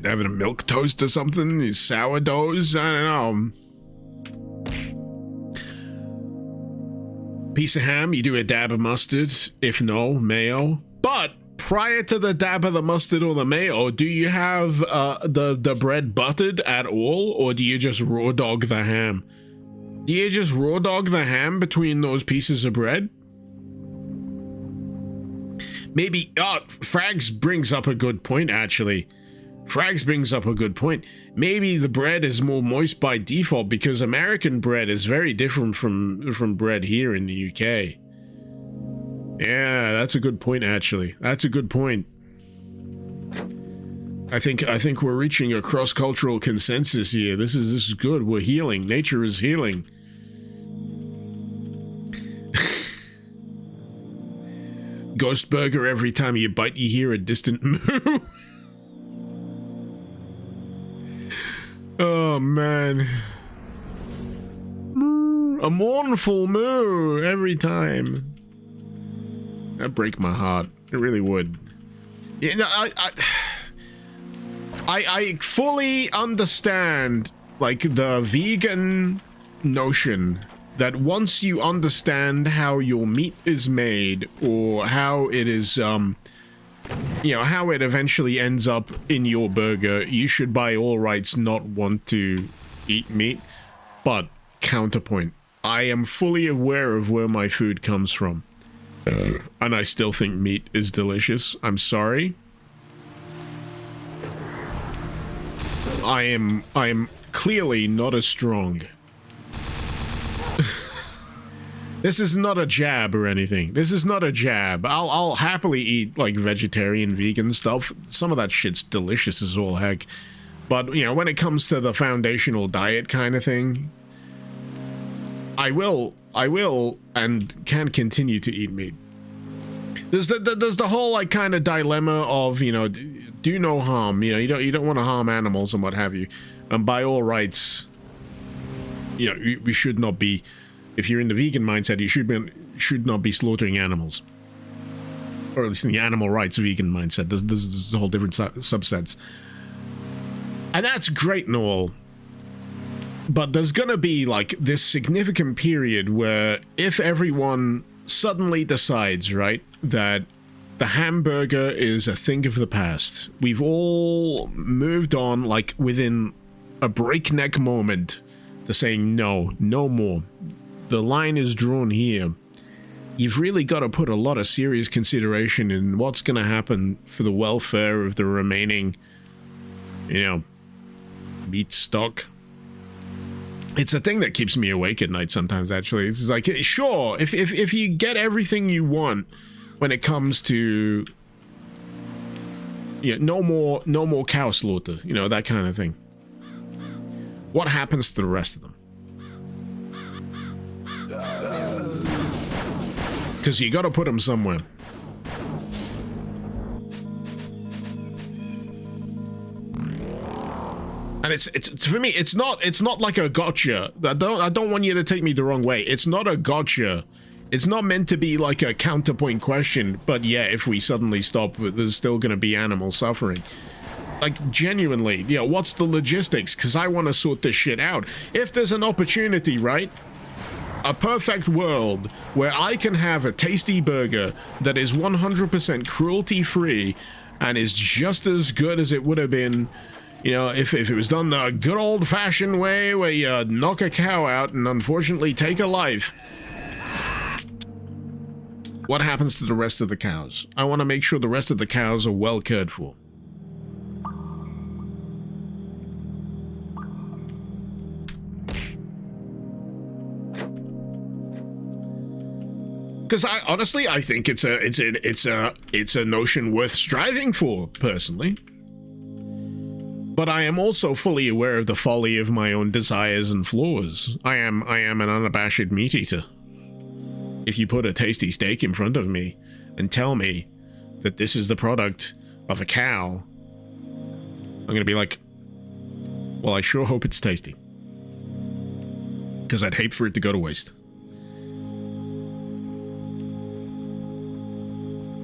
having a milk toast or something? Sourdoughs? I don't know. Piece of ham, you do a dab of mustard. If no, mayo. But prior to the dab of the mustard or the mayo, do you have the bread buttered at all, or do you just raw dog the ham? Do you just raw dog the ham between those pieces of bread? Maybe, Frags brings up a good point, actually. Frags brings up a good point. Maybe the bread is more moist by default because American bread is very different from bread here in the UK. Yeah, that's a good point, actually. That's a good point. I think we're reaching a cross-cultural consensus here. This is good. We're healing. Nature is healing. Ghost burger, every time you bite you hear a distant moo. Oh man. A mournful moo every time. That'd break my heart. It really would. Yeah, no, I fully understand like the vegan notion that once you understand how your meat is made, or how it is, you know, how it eventually ends up in your burger, you should by all rights not want to eat meat. But, counterpoint, I am fully aware of where my food comes from. And I still think meat is delicious. I'm sorry. I am clearly not as strong. This is not a jab or anything. This is not a jab. I'll happily eat, like, vegetarian, vegan stuff. Some of that shit's delicious as all heck. But, you know, when it comes to the foundational diet kind of thing, I will, and can continue to eat meat. There's the whole, like, kind of dilemma of, you know, do no harm. You know, you don't want to harm animals and what have you. And by all rights, you know, we should not be... If you're in the vegan mindset, you should not be slaughtering animals. Or at least in the animal rights vegan mindset. There's a whole different subsets. And that's great and all. But there's gonna be, like, this significant period where if everyone suddenly decides, right, that the hamburger is a thing of the past. We've all moved on, like, within a breakneck moment to saying no more. The line is drawn here. You've really got to put a lot of serious consideration in what's going to happen for the welfare of the remaining, you know, meat stock. It's a thing that keeps me awake at night sometimes, actually. It's like, sure, if you get everything you want when it comes to, you know, no more cow slaughter, you know, that kind of thing. What happens to the rest of them? Because you gotta put them somewhere. And it's for me, it's not like a gotcha. I don't want you to take me the wrong way. It's not a gotcha. It's not meant to be like a counterpoint question, but yeah, if we suddenly stop, there's still gonna be animal suffering. Like, genuinely, you know, what's the logistics? Because I want to sort this shit out. If there's an opportunity, right? A perfect world where I can have a tasty burger that is 100% cruelty-free and is just as good as it would have been, you know, if it was done the good old-fashioned way where you knock a cow out and unfortunately take a life. what happens to the rest of the cows? I want to make sure the rest of the cows are well cared for. Because I think it's a notion worth striving for, personally. But I am also fully aware of the folly of my own desires and flaws. I am an unabashed meat eater. If you put a tasty steak in front of me and tell me that this is the product of a cow, I'm gonna be like, well, I sure hope it's tasty. Because I'd hate for it to go to waste.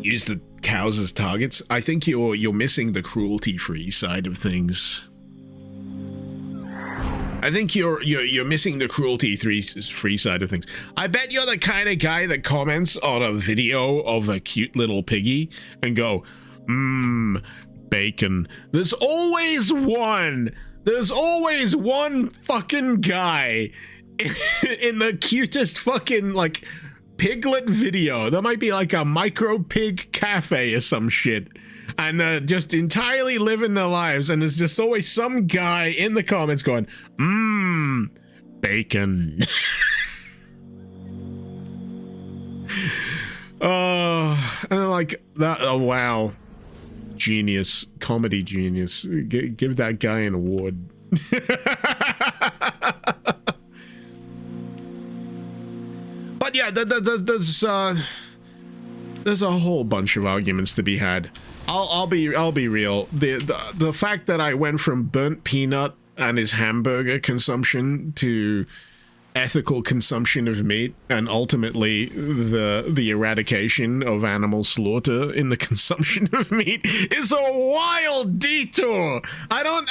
Use the cows as targets. I think you're missing the cruelty-free side of things. I think you're missing the cruelty-free side of things. I bet you're the kind of guy that comments on a video of a cute little piggy and go, bacon. There's always one fucking guy in the cutest fucking, like, piglet video. There might be like a micro pig cafe or some shit, and just entirely living their lives, and there's just always some guy in the comments going, bacon. And like that. Oh wow, genius, comedy genius. Give that guy an award. But yeah, there's a whole bunch of arguments to be had. I'll be real. The fact that I went from burnt peanut and his hamburger consumption to ethical consumption of meat, and ultimately the eradication of animal slaughter in the consumption of meat, is a wild detour. I don't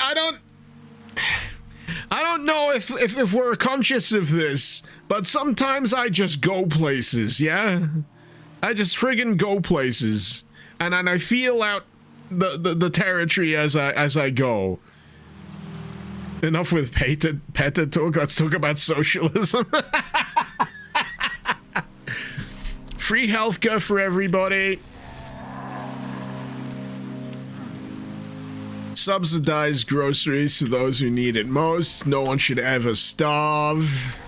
know if we're conscious of this, but sometimes I just go places, yeah? I just friggin' go places. And I feel out the territory as I go. Enough with PETA talk, let's talk about socialism. Free healthcare for everybody. Subsidized groceries for those who need it most. No one should ever starve.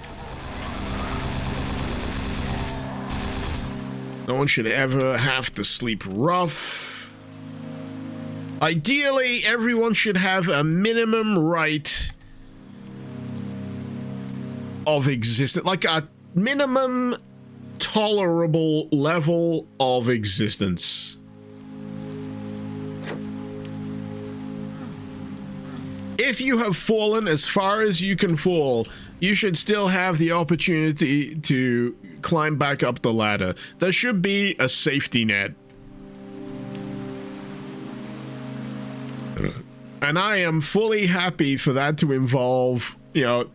No one should ever have to sleep rough. Ideally, everyone should have a minimum right of existence, like a minimum tolerable level of existence. If you have fallen as far as you can fall, you should still have the opportunity to climb back up the ladder. There should be a safety net. And I am fully happy for that to involve, the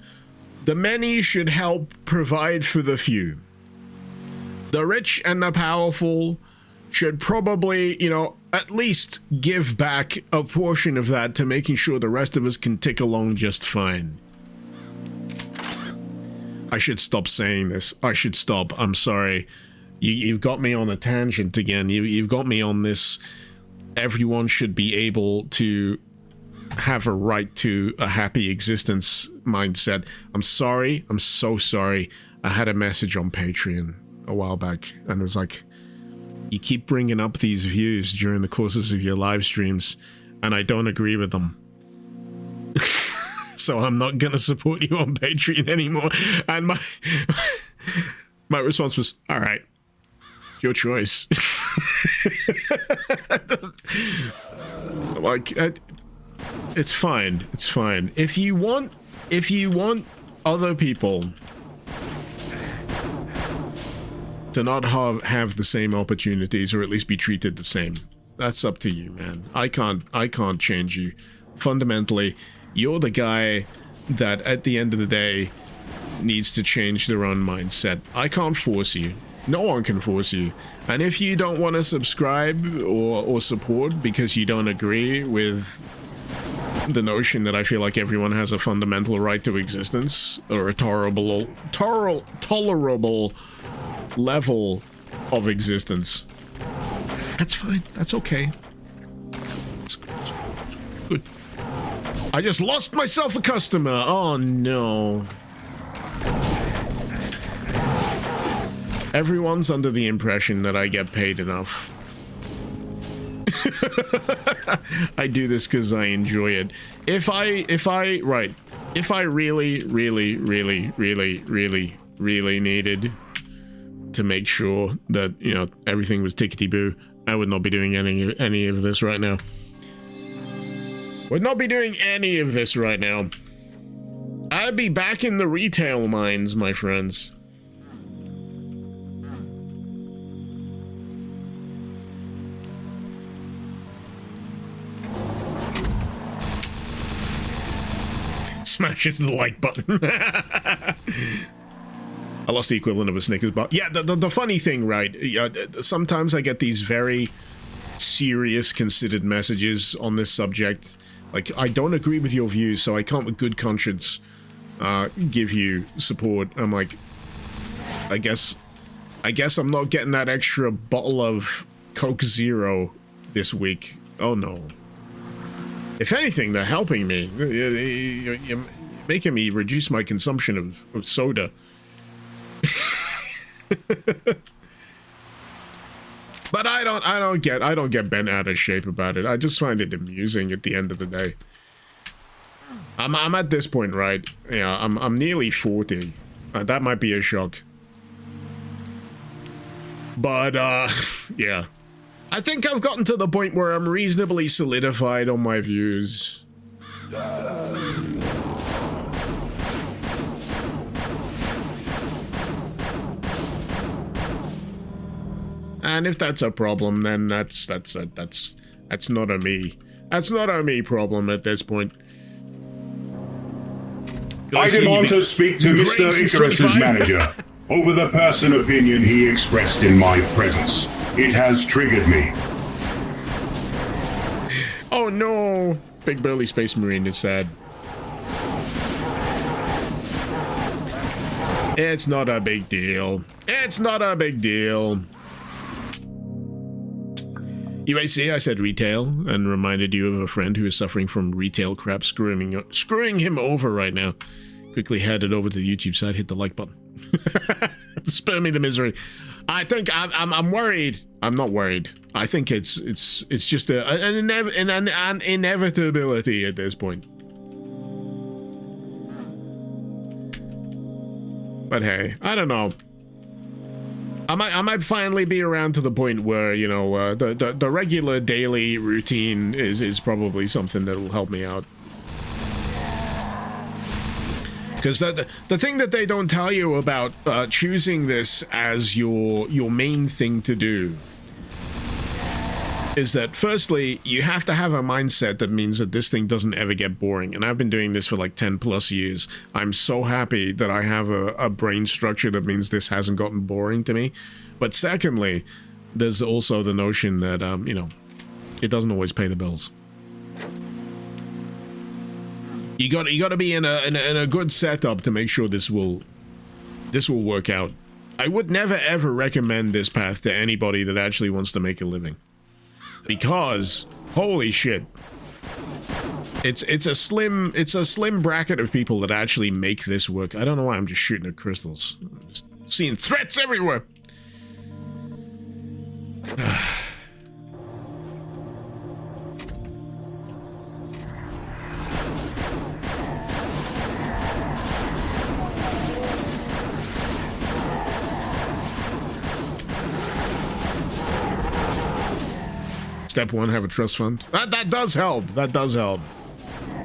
many should help provide for the few. The rich and the powerful should probably, at least give back a portion of that to making sure the rest of us can tick along just fine. I should stop saying this. I should stop. I'm sorry. You've got me on a tangent again. You've got me on this. Everyone should be able to have a right to a happy existence mindset. I'm sorry. I'm so sorry. I had a message on Patreon a while back, and it was like, you keep bringing up these views during the courses of your live streams, and I don't agree with them. So I'm not going to support you on Patreon anymore. And my response was, all right, your choice. Like, it's fine. It's fine. If you want other people to not have the same opportunities, or at least be treated the same, that's up to you, man. I can't change you. Fundamentally, you're the guy that at the end of the day needs to change their own mindset. I can't force you. No one can force you. And if you don't want to subscribe or support because you don't agree with the notion that I feel like everyone has a fundamental right to existence, or a tolerable level of existence. That's fine. That's okay. It's good. I just lost myself a customer. Oh no. Everyone's under the impression that I get paid enough. I do this because I enjoy it. If I really needed to make sure that, you know, everything was tickety-boo, I would not be doing any of this right now. Would not be doing any of this right now. I'd be back in the retail mines, my friends. Smashes the like button. I lost the equivalent of a Snickers bar. Yeah, the funny thing, right? Sometimes I get these very serious, considered messages on this subject. Like, I don't agree with your views, so I can't with good conscience give you support. I'm like, I guess I'm not getting that extra bottle of Coke Zero this week. Oh no. If anything, they're helping me. You're making me reduce my consumption of soda. But I don't get bent out of shape about it. I just find it amusing at the end of the day. I'm at this point, right? Yeah, I'm nearly 40. That might be a shock. But yeah. I think I've gotten to the point where I'm reasonably solidified on my views. And if that's a problem, then that's not a me. That's not a me problem at this point. I demand to speak to Mr. Icarus's manager over the person opinion he expressed in my presence. It has triggered me. Oh no! Big burly space marine is sad. It's not a big deal. It's not a big deal. UAC, I said retail, and reminded you of a friend who is suffering from retail crap screwing him over right now. Quickly headed over to the YouTube side, hit the like button. Spare me the misery. I think I'm worried. I'm not worried. I think it's just an inevitability at this point. But hey, I don't know. I might finally be around to the point where, you know, the regular daily routine is probably something that will help me out. Because the thing that they don't tell you about choosing this as your main thing to do is that, firstly, you have to have a mindset that means that this thing doesn't ever get boring. And I've been doing this for like 10 plus years. I'm so happy that I have a brain structure that means this hasn't gotten boring to me. But secondly, there's also the notion that, you know, it doesn't always pay the bills. You got to be in a good setup to make sure this will work out. I would never ever recommend this path to anybody that actually wants to make a living, because holy shit, it's a slim bracket of people that actually make this work. I don't know why I'm just shooting at crystals. I'm just seeing threats everywhere. Step 1, have a trust fund. That does help. That does help.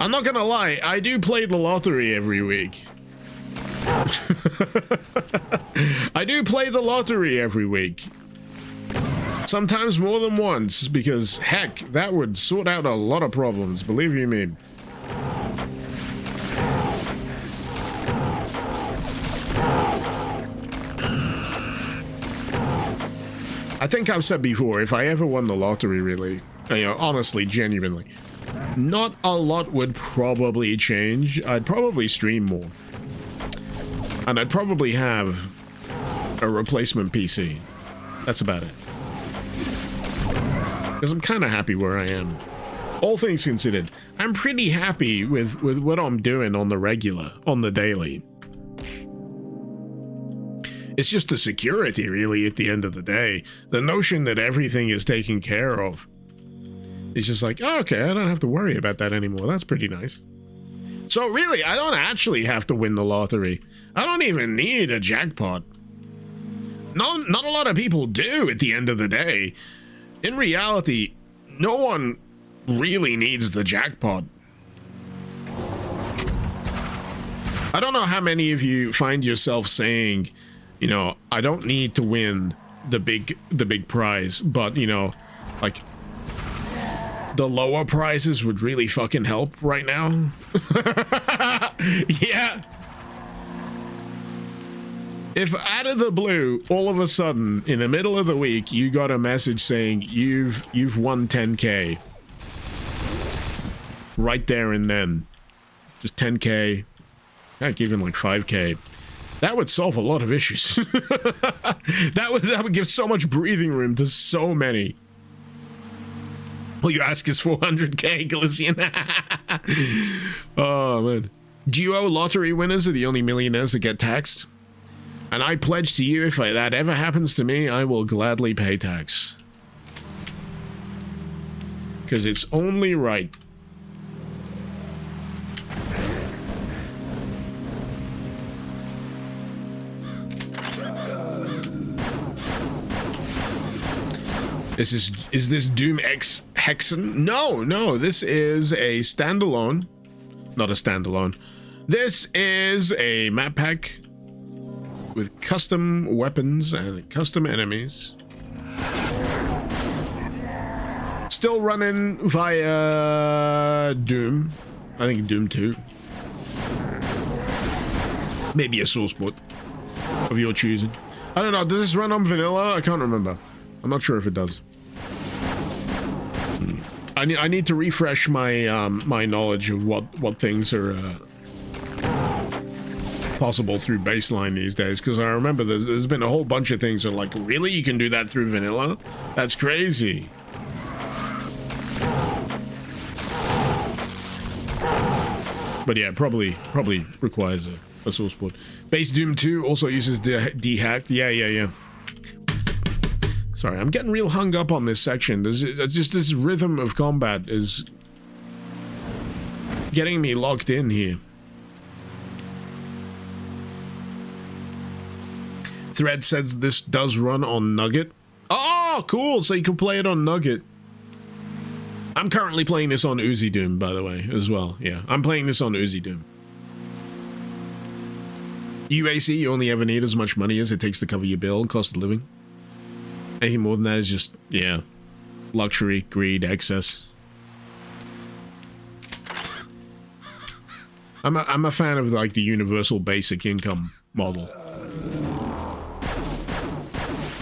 I'm not gonna lie, I do play the lottery every week. I do play the lottery every week. Sometimes more than once, because heck, that would sort out a lot of problems, believe you me. I think I've said before, if I ever won the lottery, really, you know, honestly, genuinely, not a lot would probably change. I'd probably stream more. And I'd probably have a replacement PC. That's about it. Because I'm kind of happy where I am. All things considered, I'm pretty happy with what I'm doing on the regular, on the daily. It's just the security, really, at the end of the day. The notion that everything is taken care of. It's just like, oh, okay, I don't have to worry about that anymore. That's pretty nice. So really, I don't actually have to win the lottery. I don't even need a jackpot. No, not a lot of people do at the end of the day. In reality, no one really needs the jackpot. I don't know how many of you find yourself saying, you know, I don't need to win the big prize, but, you know, like, the lower prizes would really fucking help right now. Yeah. If out of the blue, all of a sudden, in the middle of the week, you got a message saying you've won 10K. Right there and then. Just 10K. Heck, even like 5K. That would solve a lot of issues. that would give so much breathing room to so many. All you ask is 400K, Galician. Oh, man. Duo lottery winners are the only millionaires that get taxed. And I pledge to you, if that ever happens to me, I will gladly pay tax. Because it's only right. Is this Doom X Hexen? No, this is a standalone. Not a standalone. This is a map pack with custom weapons and custom enemies. Still running via Doom. I think Doom 2. Maybe a source port of your choosing. I don't know, does this run on vanilla? I can't remember. I'm not sure if it does. I need to refresh my my knowledge of what things are possible through baseline these days, because I remember there's been a whole bunch of things that are like, really, you can do that through vanilla? That's crazy. But yeah, probably requires a source port. Base Doom 2 also uses dehacked. Yeah. Sorry, I'm getting real hung up on this section. There's just this rhythm of combat is getting me locked in here. Thread says this does run on Nugget. Oh, cool! So you can play it on Nugget. I'm currently playing this on Uzi Doom, by the way, as well. Yeah, I'm playing this on Uzi Doom. UAC, you only ever need as much money as it takes to cover your bill, cost of living. Anything more than that is just, yeah, luxury, greed, excess. I'm a fan of like the universal basic income model,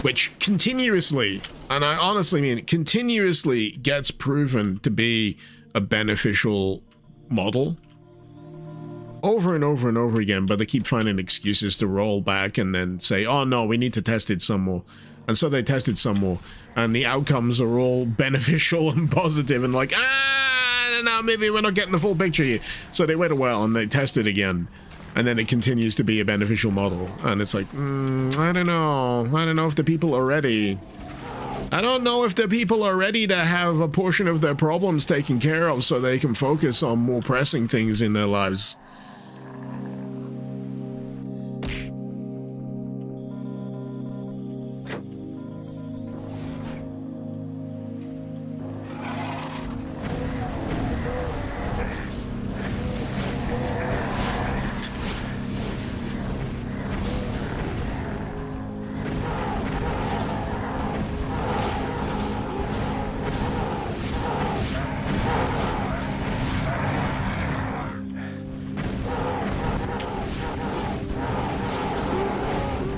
which continuously, and I honestly mean continuously, gets proven to be a beneficial model over and over and over again, but they keep finding excuses to roll back and then say, oh no, we need to test it some more. And so they tested some more, and the outcomes are all beneficial and positive, and like, I don't know, maybe we're not getting the full picture here. So they wait a while and they test it again, and then it continues to be a beneficial model. And it's like, I don't know if the people are ready. I don't know if the people are ready to have a portion of their problems taken care of so they can focus on more pressing things in their lives.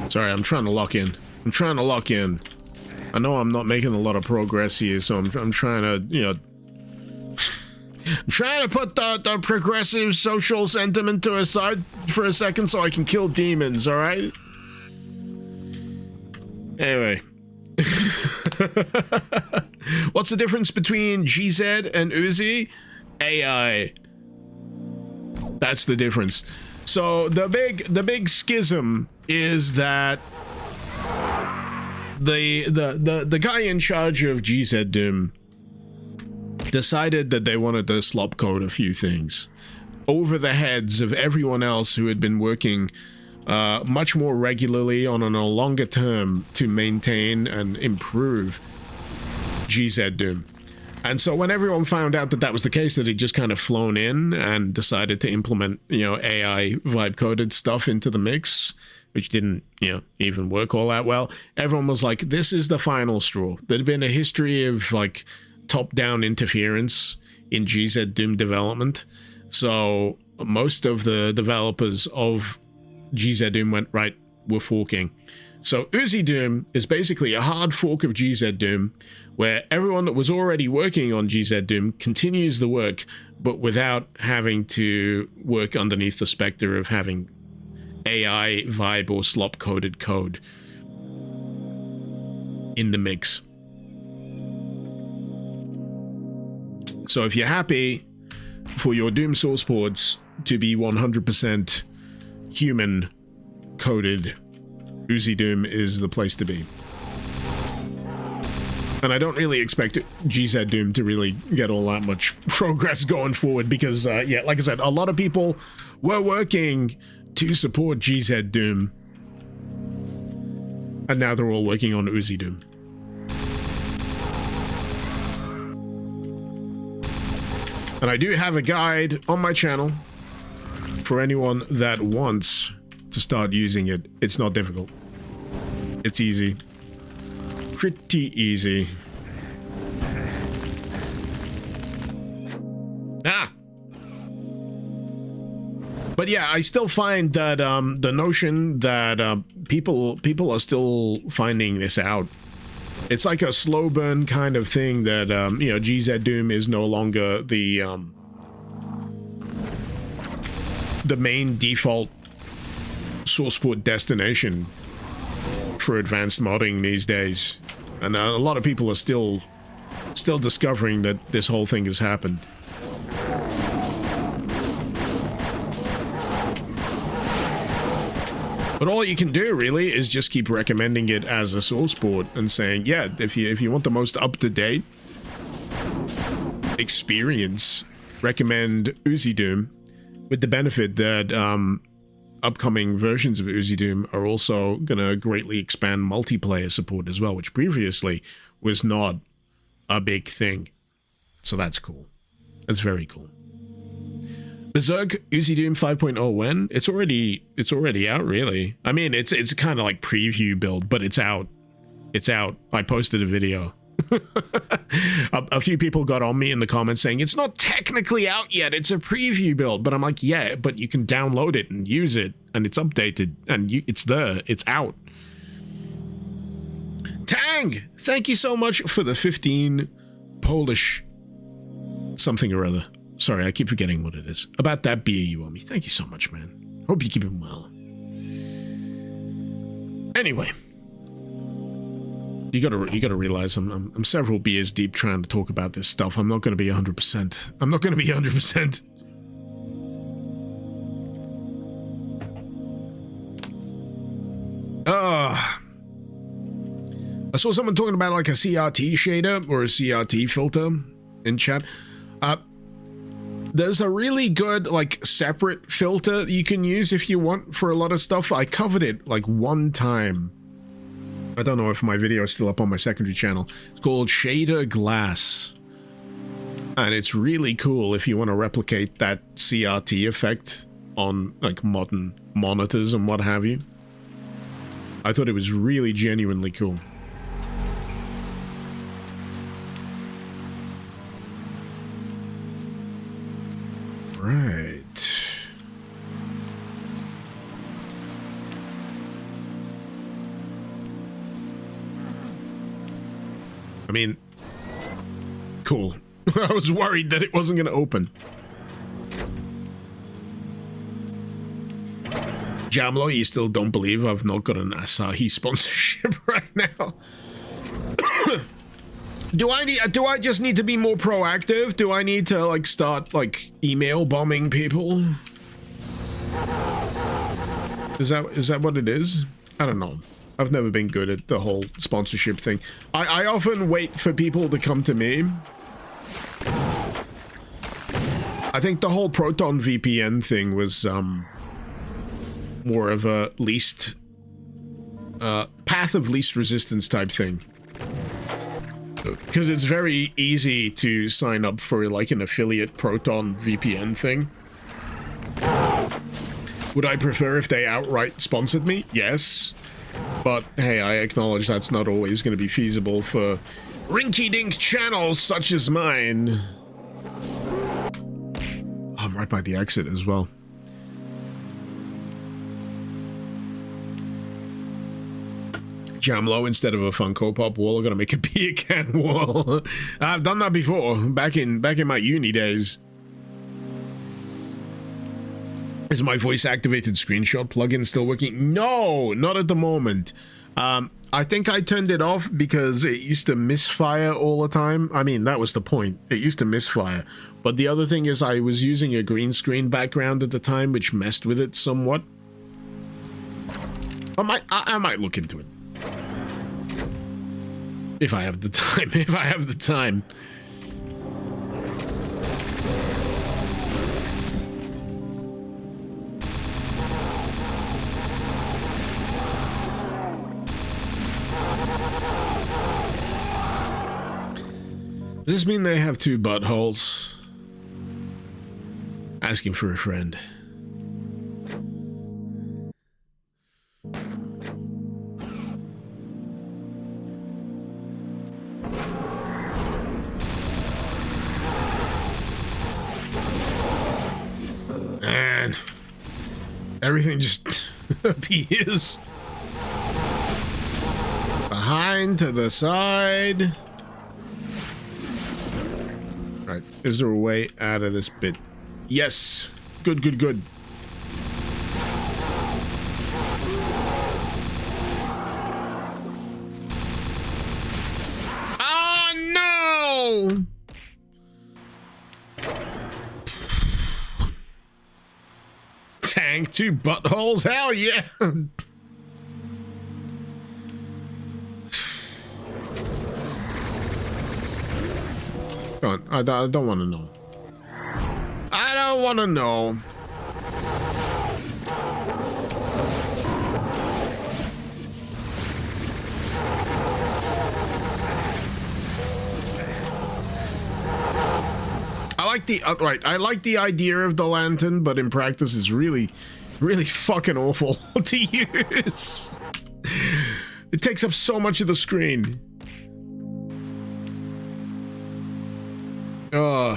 Sorry, I'm trying to lock in. I know I'm not making a lot of progress here, so I'm trying to, you know, I'm trying to put the progressive social sentiment to a side for a second so I can kill demons, alright? Anyway. What's the difference between GZ and Uzi? AI. That's the difference. So the big schism is that the guy in charge of GZ Doom decided that they wanted to slop code a few things over the heads of everyone else who had been working much more regularly on a longer term to maintain and improve GZ Doom. And so when everyone found out that that was the case, that it just kind of flown in and decided to implement, AI vibe coded stuff into the mix, which didn't, even work all that well, everyone was like, this is the final straw. There'd been a history of like top-down interference in GZ Doom development. So most of the developers of GZ Doom went, right, we're forking. So Uzi Doom is basically a hard fork of GZ Doom, where everyone that was already working on GZ Doom continues the work, but without having to work underneath the specter of having AI vibe or slop coded code in the mix. So if you're happy for your Doom source ports to be 100% human coded, Uzi Doom is the place to be. And I don't really expect GZ Doom to really get all that much progress going forward because, yeah, like I said, a lot of people were working to support GZ Doom. And now they're all working on Uzi Doom. And I do have a guide on my channel for anyone that wants to start using it. It's not difficult. It's easy. Pretty easy. But yeah, I still find that the notion that people are still finding this out. It's like a slow burn kind of thing that GZ Doom is no longer the main default source port destination for advanced modding these days, and a lot of people are still discovering that this whole thing has happened. But all you can do really is just keep recommending it as a source port and saying, yeah, if you want the most up-to-date experience, recommend Uzi Doom, with the benefit that upcoming versions of Uzi Doom are also going to greatly expand multiplayer support as well, which previously was not a big thing. So that's cool. That's very cool. Berserk Uzi Doom 5.0 when? It's already out, really. I mean, it's kind of like preview build, but it's out. It's out. I posted a video. A few people got on me in the comments saying it's not technically out yet, it's a preview build, but I'm like, yeah, but you can download it and use it, and it's updated, and it's there, it's out. Tang, thank you so much for the 15 Polish something or other. Sorry, I keep forgetting what it is. About that beer you owe me. Thank you so much, man. Hope you keep it well. Anyway, you gotta realize I'm several beers deep trying to talk about this stuff. I'm not gonna be 100%. I'm not gonna be 100%. I saw someone talking about like a CRT shader or a CRT filter in chat. There's a really good like separate filter you can use if you want for a lot of stuff. I covered it like one time. I don't know if my video is still up on my secondary channel. It's called Shader Glass. And it's really cool if you want to replicate that CRT effect on like modern monitors and what have you. I thought it was really genuinely cool. Right. I mean, cool. I was worried that it wasn't going to open. Jamlo, you still don't believe I've not got an Asahi sponsorship right now? Do I just need to be more proactive? Do I need to like start like email bombing people? Is that what it is? I don't know. I've never been good at the whole sponsorship thing. I often wait for people to come to me. I think the whole Proton VPN thing was more of a path of least resistance type thing. Because it's very easy to sign up for like an affiliate Proton VPN thing. Would I prefer if they outright sponsored me? Yes. But hey, I acknowledge that's not always going to be feasible for rinky-dink channels such as mine. Oh, I'm right by the exit as well. Jam low instead of a Funko Pop wall. I'm gonna make a beer can wall. I've done that before, back in my uni days. Is my voice activated screenshot plugin still working? No, not at the moment. I think I turned it off because it used to misfire all the time. I mean, that was the point. It used to misfire. But the other thing is I was using a green screen background at the time, which messed with it somewhat. I might look into it. If I have the time, if I have the time. Does this mean they have two buttholes? Asking for a friend. Man, everything just appears. Behind, to the side. Right, is there a way out of this bit? Yes! Good, good, good. Oh, no! Tank, two buttholes? Hell yeah! I don't want to know. I don't want to know. I like the I like the idea of the lantern, but in practice, it's really fucking awful to use. It takes up so much of the screen. Oh.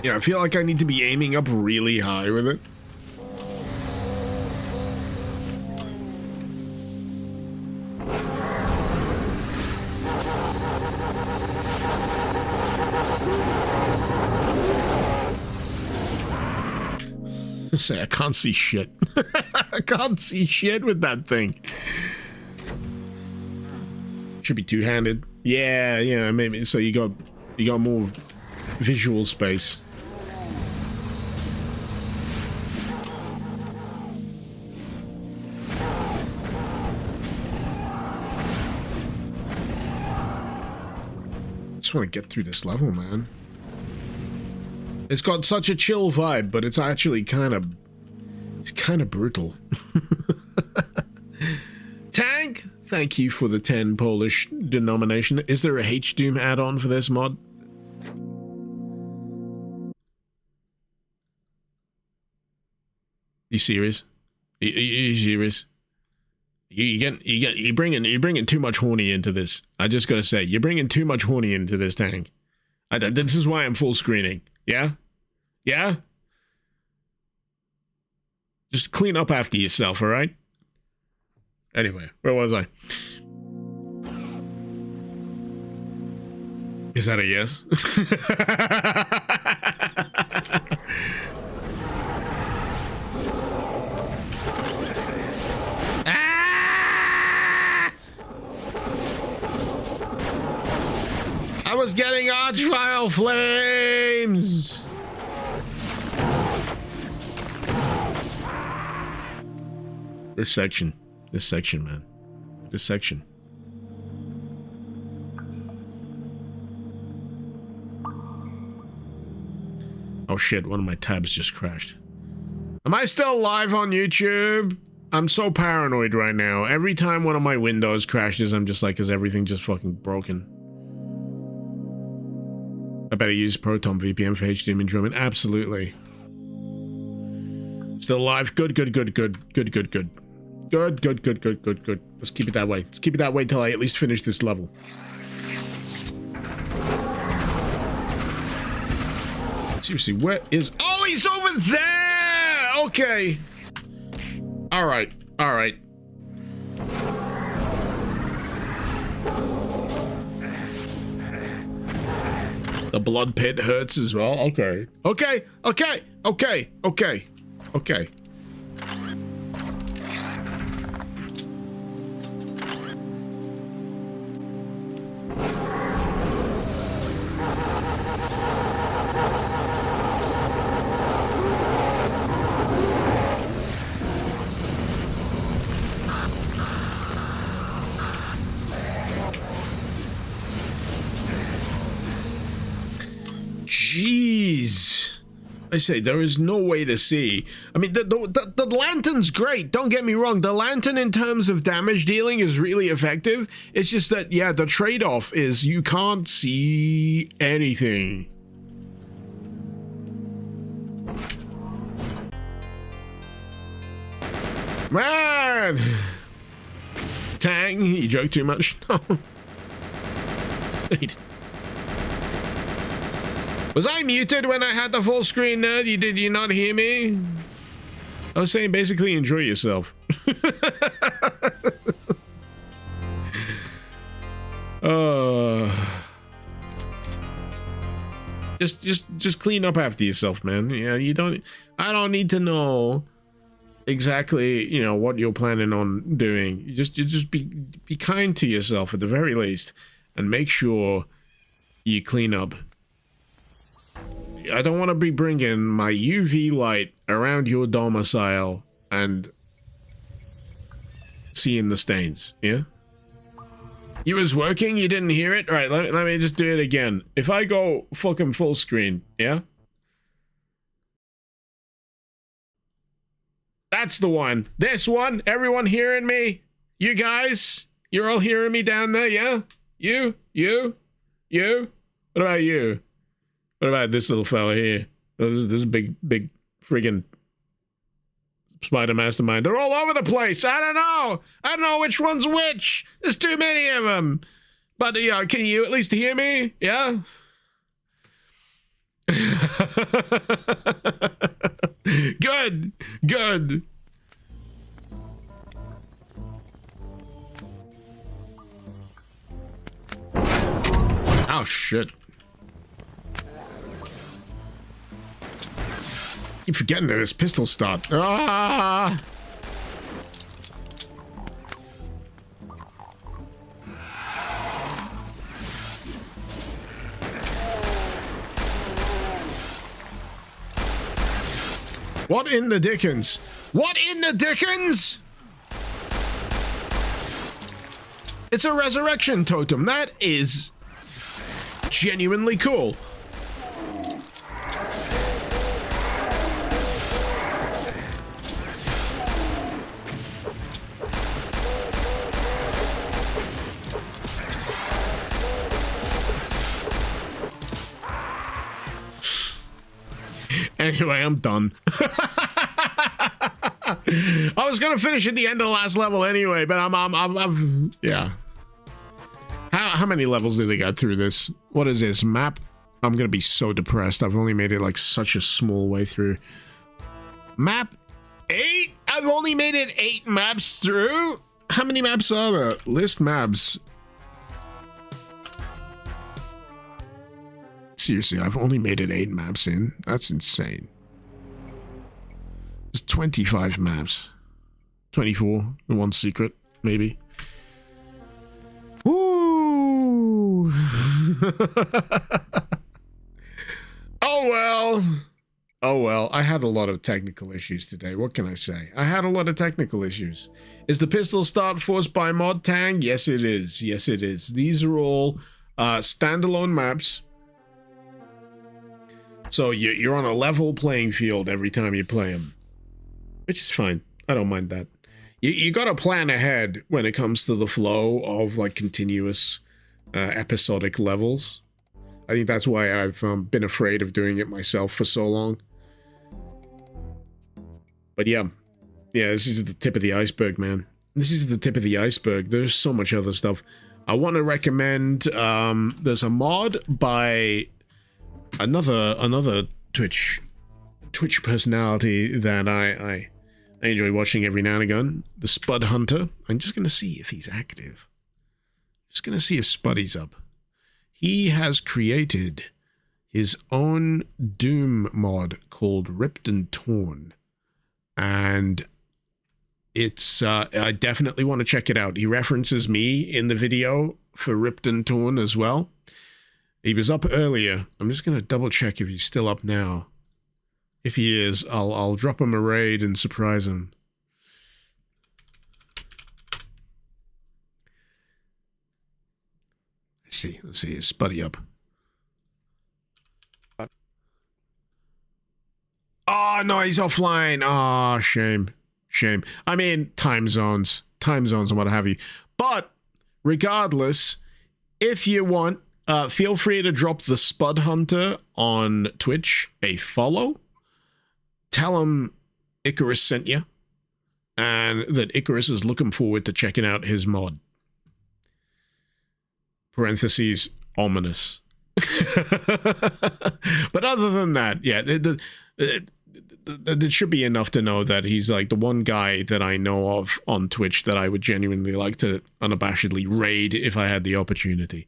Yeah, I feel like I need to be aiming up really high with it. Say I can't see shit. I can't see shit with that thing. Should be two-handed. Yeah, maybe. So you got more visual space. Just want to get through this level, man. It's got such a chill vibe, but it's actually kind of brutal. Tank, thank you for the 10 Polish denomination. Is there a H-Doom add-on for this mod? You serious? You serious? You bringing too much horny into this. I just gotta say, you're bringing too much horny into this, Tank. This is why I'm full screening. Yeah? Yeah? Just clean up after yourself, alright? Anyway, where was I? Is that a yes? Ah! I was getting archvile flames. This section, man. This section. Oh shit, one of my tabs just crashed. Am I still live on YouTube? I'm so paranoid right now. Every time one of my windows crashes, I'm just like, is everything just fucking broken? I better use Proton VPN for HDMI drumming. Absolutely. Still live. Good. Good. Let's keep it that way. Let's keep it that way till I at least finish this level. Seriously, where is... Oh, he's over there! Okay. Alright. The blood pit hurts as well. Okay. Jeez. I say, there is no way to see. I mean, the lantern's great. Don't get me wrong. The lantern in terms of damage dealing is really effective. It's just that, yeah, the trade-off is you can't see anything. Man! Tang, you joke too much. Was I muted when I had the full screen, nerd? Did you not hear me? I was saying basically enjoy yourself. Just clean up after yourself, man. Yeah, I don't need to know exactly, you know, what you're planning on doing. You just be kind to yourself at the very least, and make sure you clean up. I don't want to be bringing my UV light around your domicile and seeing the stains, yeah? You was working, you didn't hear it? Alright, let me just do it again. If I go fucking full screen, yeah? That's the one. This one? Everyone hearing me? You guys? You're all hearing me down there, yeah? You? What about you? What about this little fella here? Oh, this big friggin' spider mastermind. They're all over the place. I don't know which one's which. There's too many of them. But can you at least hear me? Yeah? Good. Oh, shit. Keep forgetting that his pistol start. Ah! What in the dickens? What in the dickens? It's a resurrection totem. That is genuinely cool. Anyway, I'm done. I was gonna finish at the end of the last level anyway, but I'm yeah. How many levels did I get through this? What is this map? I'm gonna be so depressed. I've only made it like such a small way through. Map 8? I've only made it 8 maps through? How many maps are there? List maps. Seriously, I've only made it 8 maps in. That's insane. There's 25 maps. 24. And 1 secret, maybe. Ooh. Oh well. Oh well. I had a lot of technical issues today. What can I say? I had a lot of technical issues. Is the pistol start forced by mod tang? Yes, it is. Yes, it is. These are all standalone maps. So you're on a level playing field every time you play them. Which is fine. I don't mind that. You gotta plan ahead when it comes to the flow of like continuous episodic levels. I think that's why I've been afraid of doing it myself for so long. But yeah, this is the tip of the iceberg, man. This is the tip of the iceberg. There's so much other stuff. I want to recommend, there's a mod by another Twitch personality that I enjoy watching every now and again, the Spud Hunter. I'm just going to see if he's active. Just going to see if Spuddy's up. He has created his own Doom mod called Ripped and Torn. And it's, I definitely want to check it out. He references me in the video for Ripped and Torn as well. He was up earlier. I'm just going to double check if he's still up now. If he is, I'll drop him a raid and surprise him. Let's see, is Spuddy up? Oh, no, he's offline. Oh, shame. I mean, time zones and what have you. But regardless, if you want, feel free to drop the Spud Hunter on Twitch a follow. Tell him Icarus sent you, and that Icarus is looking forward to checking out his mod. Parentheses, ominous. But other than that, yeah, it should be enough to know that he's like the one guy that I know of on Twitch that I would genuinely like to unabashedly raid if I had the opportunity.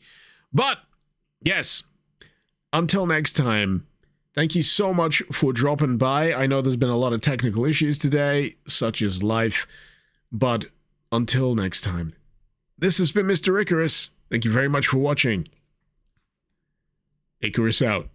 But, yes, until next time, thank you so much for dropping by. I know there's been a lot of technical issues today, such is life, but until next time, this has been Mr. Icarus. Thank you very much for watching. Icarus out.